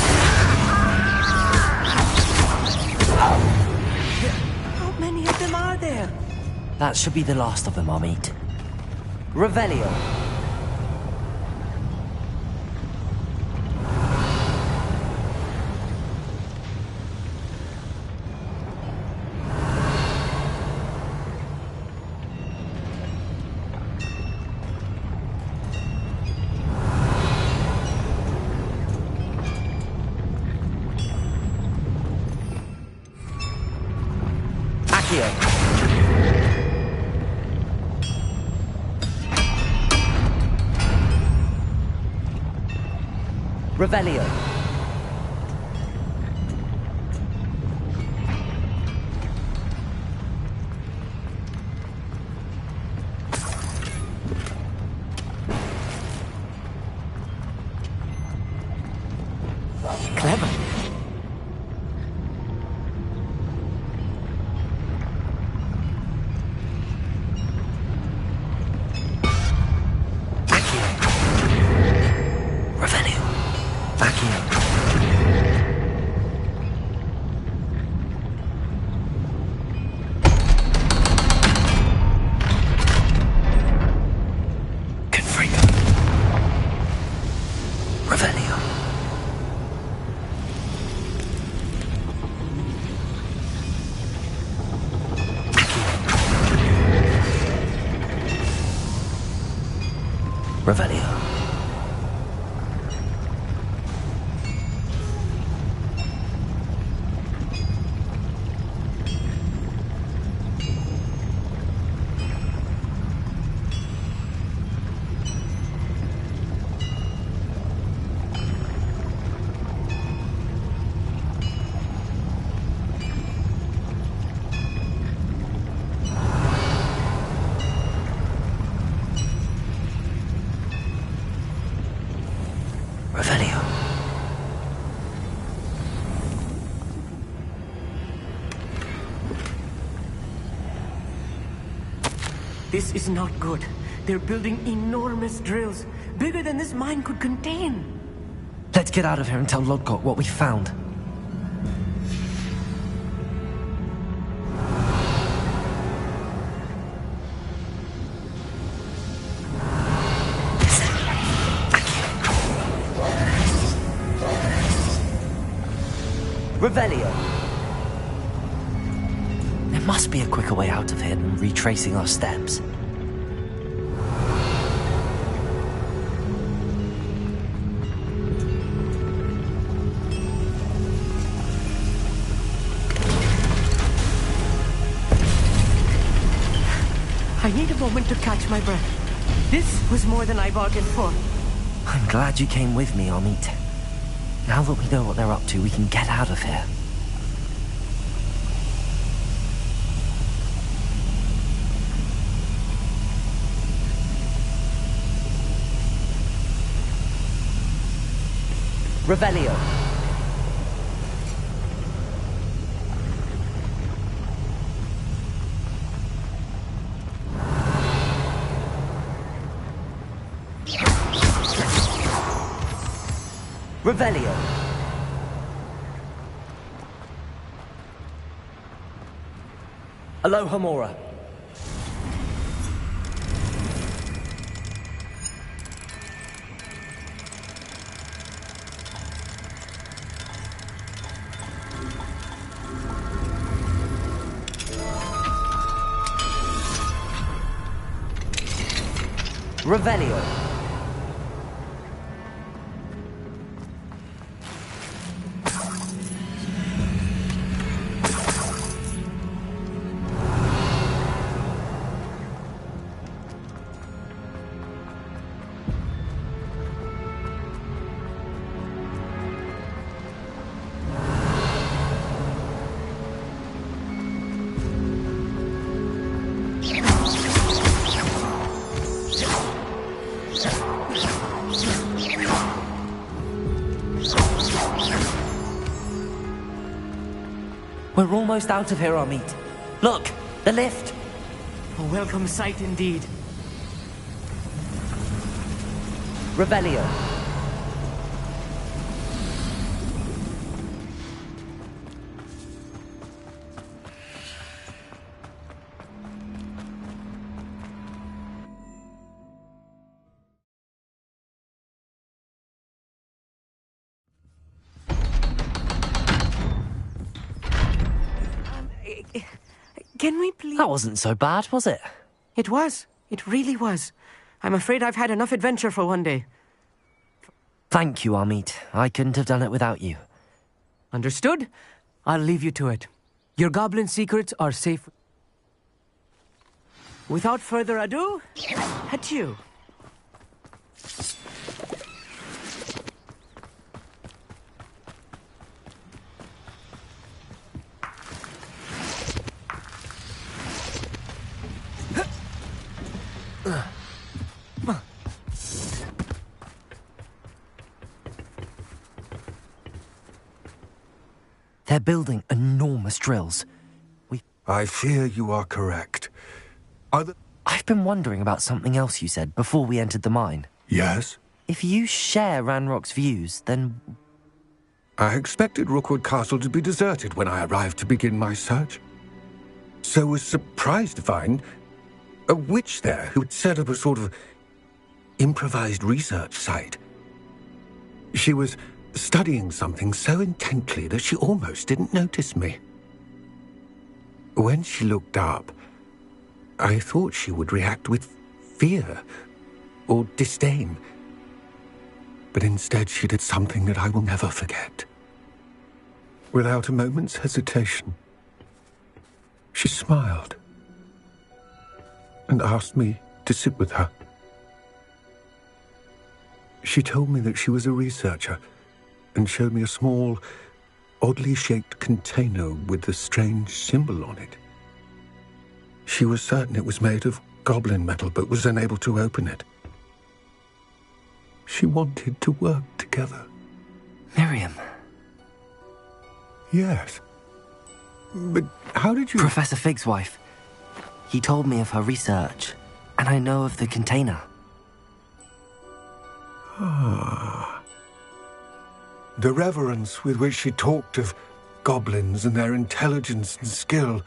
How many of them are there? That should be the last of them I'll meet. Revelio. Revelio. Clever. Revelio. This is not good. They're building enormous drills, bigger than this mine could contain. Let's get out of here and tell Lodgok what we found. Revelio. There must be a quicker way out of here than retracing our steps. I need a moment to catch my breath. This was more than I bargained for. I'm glad you came with me, Amit. Now that we know what they're up to, we can get out of here. Revelio. Revelio. Aloha Mora. Revelio. We're almost out of here, Amit. Look, the lift. A welcome sight indeed. Revelio. Can we please... That wasn't so bad, was it? It was. It really was. I'm afraid I've had enough adventure for one day. Thank you, Amit. I couldn't have done it without you. Understood? I'll leave you to it. Your goblin secrets are safe. Without further ado, adieu. They're building enormous drills. I fear you are correct. I've been wondering about something else you said before we entered the mine. Yes? If you share Ranrock's views, then... I expected Rookwood Castle to be deserted when I arrived to begin my search. So was surprised to find a witch there who had set up a sort of improvised research site. She was studying something so intently that she almost didn't notice me. When she looked up, I thought she would react with fear or disdain. But instead she did something that I will never forget. Without a moment's hesitation, she smiled and asked me to sit with her. She told me that she was a researcher and showed me a small, oddly shaped container with a strange symbol on it. She was certain it was made of goblin metal, but was unable to open it. She wanted to work together. Miriam. Yes. But how did you... Professor Fig's wife. He told me of her research. And I know of the container. The reverence with which she talked of goblins and their intelligence and skill,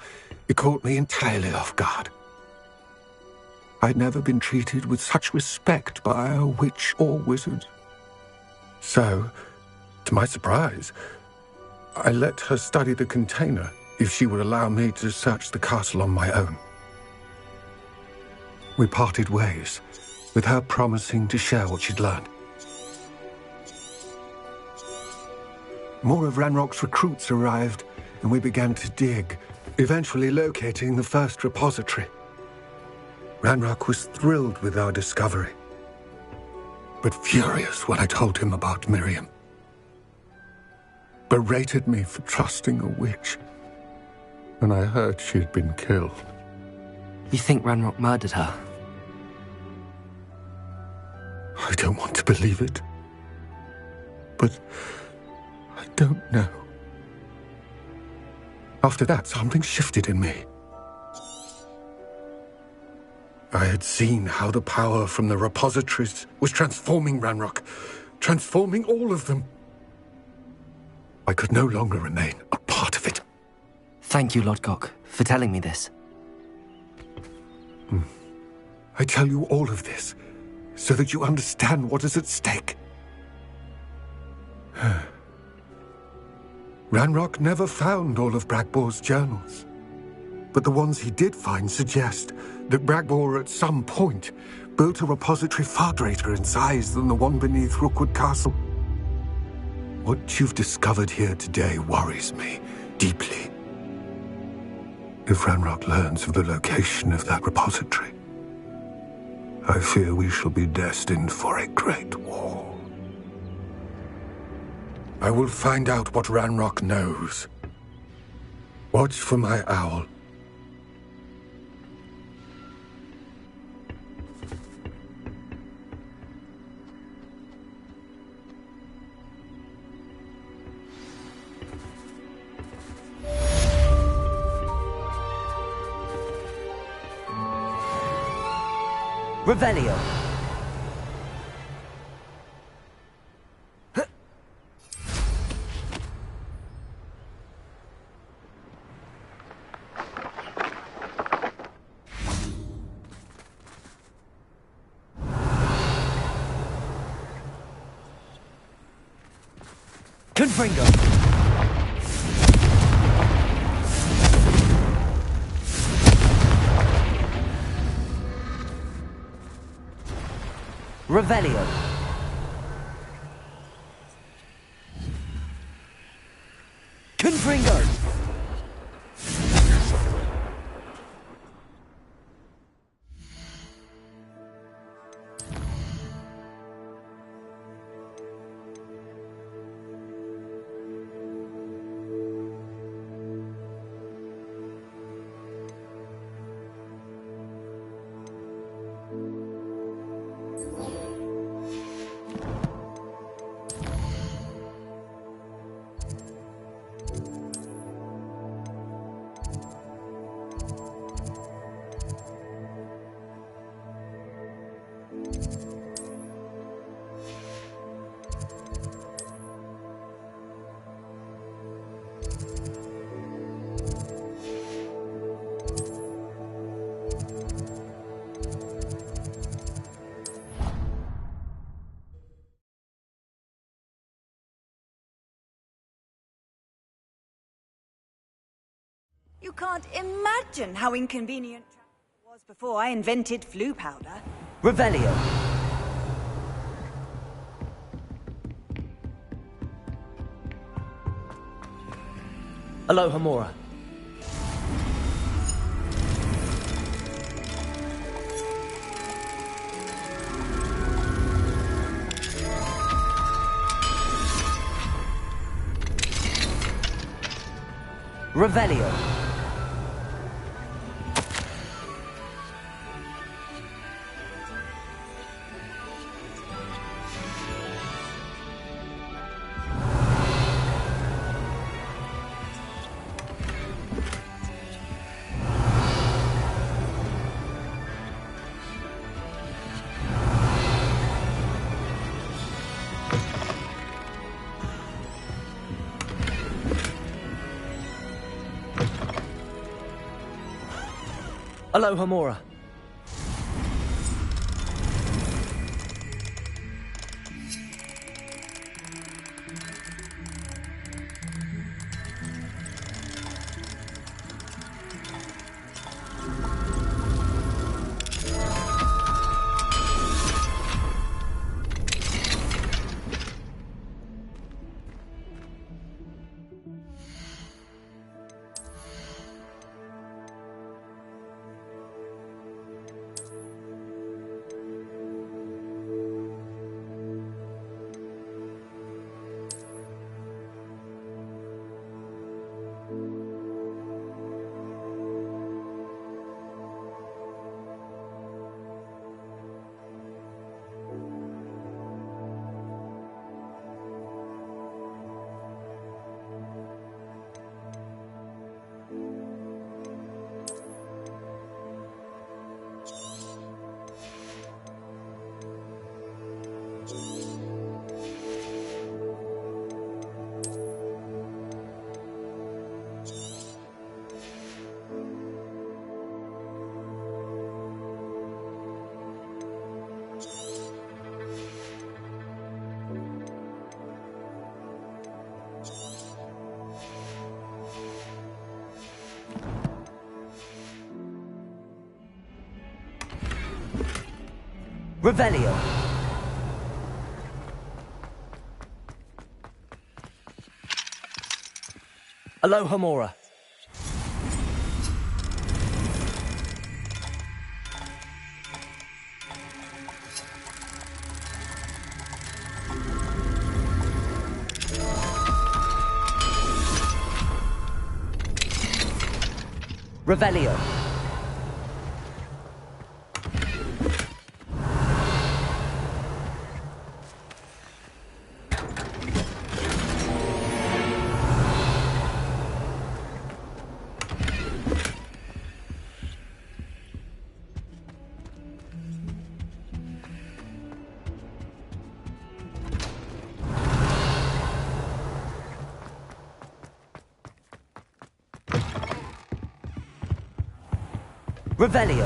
it caught me entirely off guard. I'd never been treated with such respect by a witch or wizard. So, to my surprise, I let her study the container if she would allow me to search the castle on my own. We parted ways, with her promising to share what she'd learned. More of Ranrock's recruits arrived, and we began to dig, eventually locating the first repository. Ranrock was thrilled with our discovery, but furious when I told him about Miriam. Berated me for trusting a witch, and I heard she had been killed. You think Ranrock murdered her? I don't want to believe it, but I don't know. After that, something shifted in me. I had seen how the power from the repositories was transforming Ranrock, transforming all of them. I could no longer remain a part of it. Thank you, Lodgok, for telling me this. I tell you all of this so that you understand what is at stake. Ranrock never found all of Bragbor's journals, but the ones he did find suggest that Bragbor at some point built a repository far greater in size than the one beneath Rookwood Castle. What you've discovered here today worries me deeply. If Ranrock learns of the location of that repository, I fear we shall be destined for a great war. I will find out what Ranrock knows. Watch for my owl. Revelio. Confringo. Revelio. Confringo. You can't imagine how inconvenient it was before I invented flu powder. Revelio. Aloha Mora. Revelio. Aloha Mora. Revelio. Aloha Mora. Revelio. Revelio.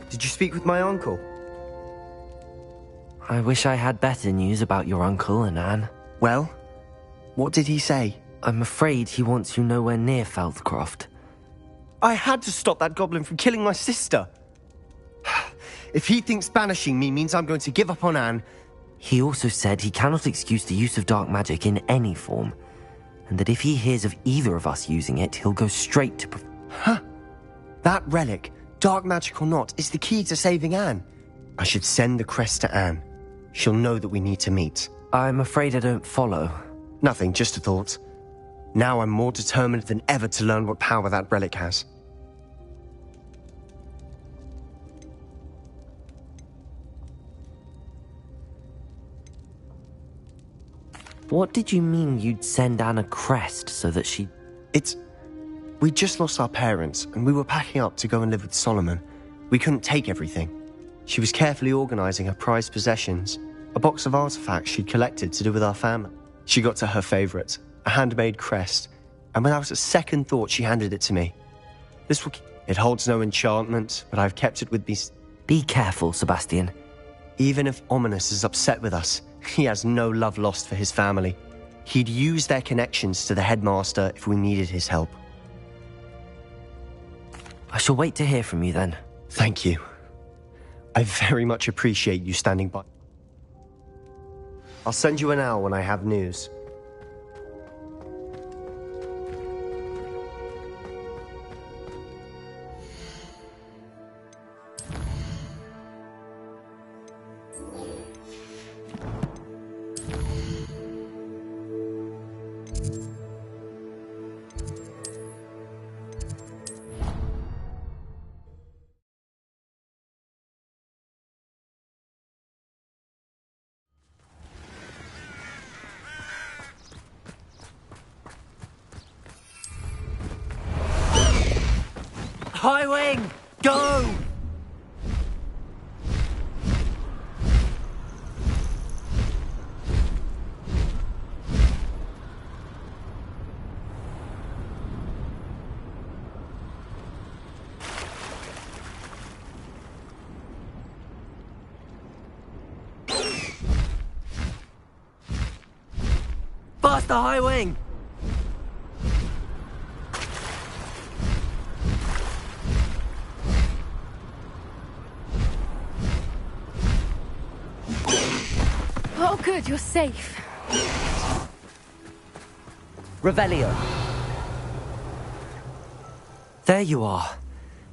Did you speak with my uncle? I wish I had better news about your uncle and Anne. Well, what did he say? I'm afraid he wants you nowhere near Feldcroft. I had to stop that goblin from killing my sister. If he thinks banishing me means I'm going to give up on Anne... He also said he cannot excuse the use of dark magic in any form, and that if he hears of either of us using it, he'll go straight to... Huh. That relic, dark magic or not, is the key to saving Anne. I should send the crest to Anne. She'll know that we need to meet. I'm afraid I don't follow. Nothing, just a thought. Now I'm more determined than ever to learn what power that relic has. What did you mean you'd send Anne a crest so that she... We just lost our parents, and we were packing up to go and live with Solomon. We couldn't take everything. She was carefully organizing her prized possessions, a box of artifacts she'd collected to do with our family. She got to her favorite, a handmade crest, and without a second thought, she handed it to me. It holds no enchantment, but I've kept it with me. Be careful, Sebastian. Even if Ominous is upset with us, he has no love lost for his family. He'd use their connections to the headmaster if we needed his help. I shall wait to hear from you then. Thank you. I very much appreciate you standing by. I'll send you an owl when I have news. High Wing! Go! Faster, High Wing! Oh, good, you're safe. Revelio. There you are.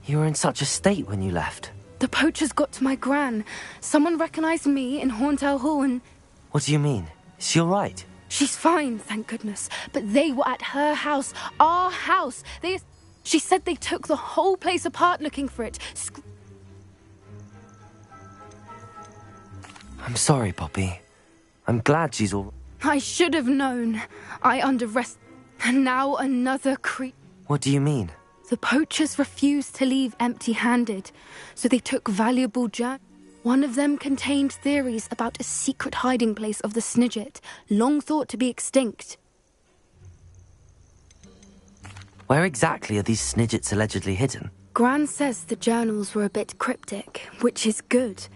You were in such a state when you left. The poachers got to my gran. Someone recognized me in Horntail Hall and... What do you mean? Is she all right? She's fine, thank goodness. But they were at her house, our house. She said they took the whole place apart looking for it. I'm sorry, Poppy. I'm glad she's all... I should have known. I underestimated. And now another What do you mean? The poachers refused to leave empty-handed, so they took valuable journals. One of them contained theories about a secret hiding place of the Snidget, long thought to be extinct. Where exactly are these Snidgets allegedly hidden? Gran says the journals were a bit cryptic, which is good.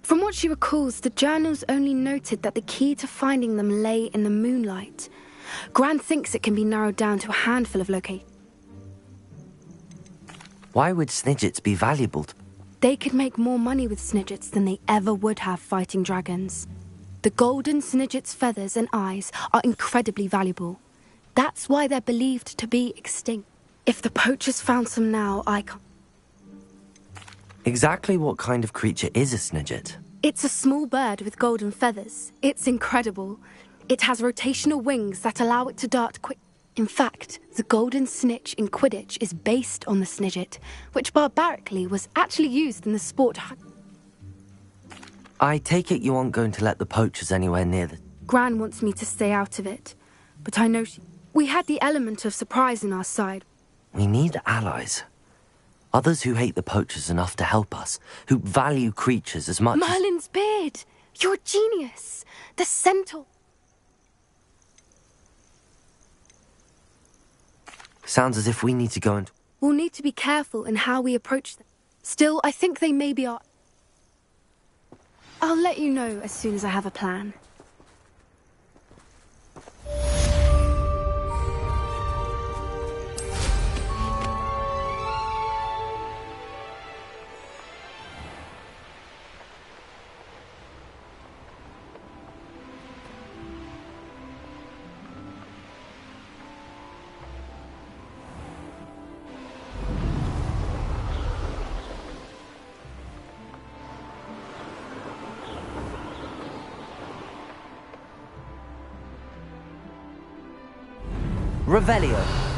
From what she recalls, the journals only noted that the key to finding them lay in the moonlight. Gran thinks it can be narrowed down to a handful of locations. Why would Snidgets be valuable? They could make more money with Snidgets than they ever would have fighting dragons. The golden Snidget's feathers and eyes are incredibly valuable. That's why they're believed to be extinct. If the poachers found some now, I can't... Exactly what kind of creature is a Snidget? It's a small bird with golden feathers. It's incredible. It has rotational wings that allow it to dart quick. In fact, the golden snitch in Quidditch is based on the Snidget, which barbarically was actually used in the sport. I take it you aren't going to let the poachers anywhere near the... Gran wants me to stay out of it, but I know we had the element of surprise on our side. We need allies. Others who hate the poachers enough to help us, who value creatures as much Merlin's beard! You're a genius! The centaur... Sounds as if we need to go and... We'll need to be careful in how we approach them. Still, I think they may be our... I'll let you know as soon as I have a plan. Revelio.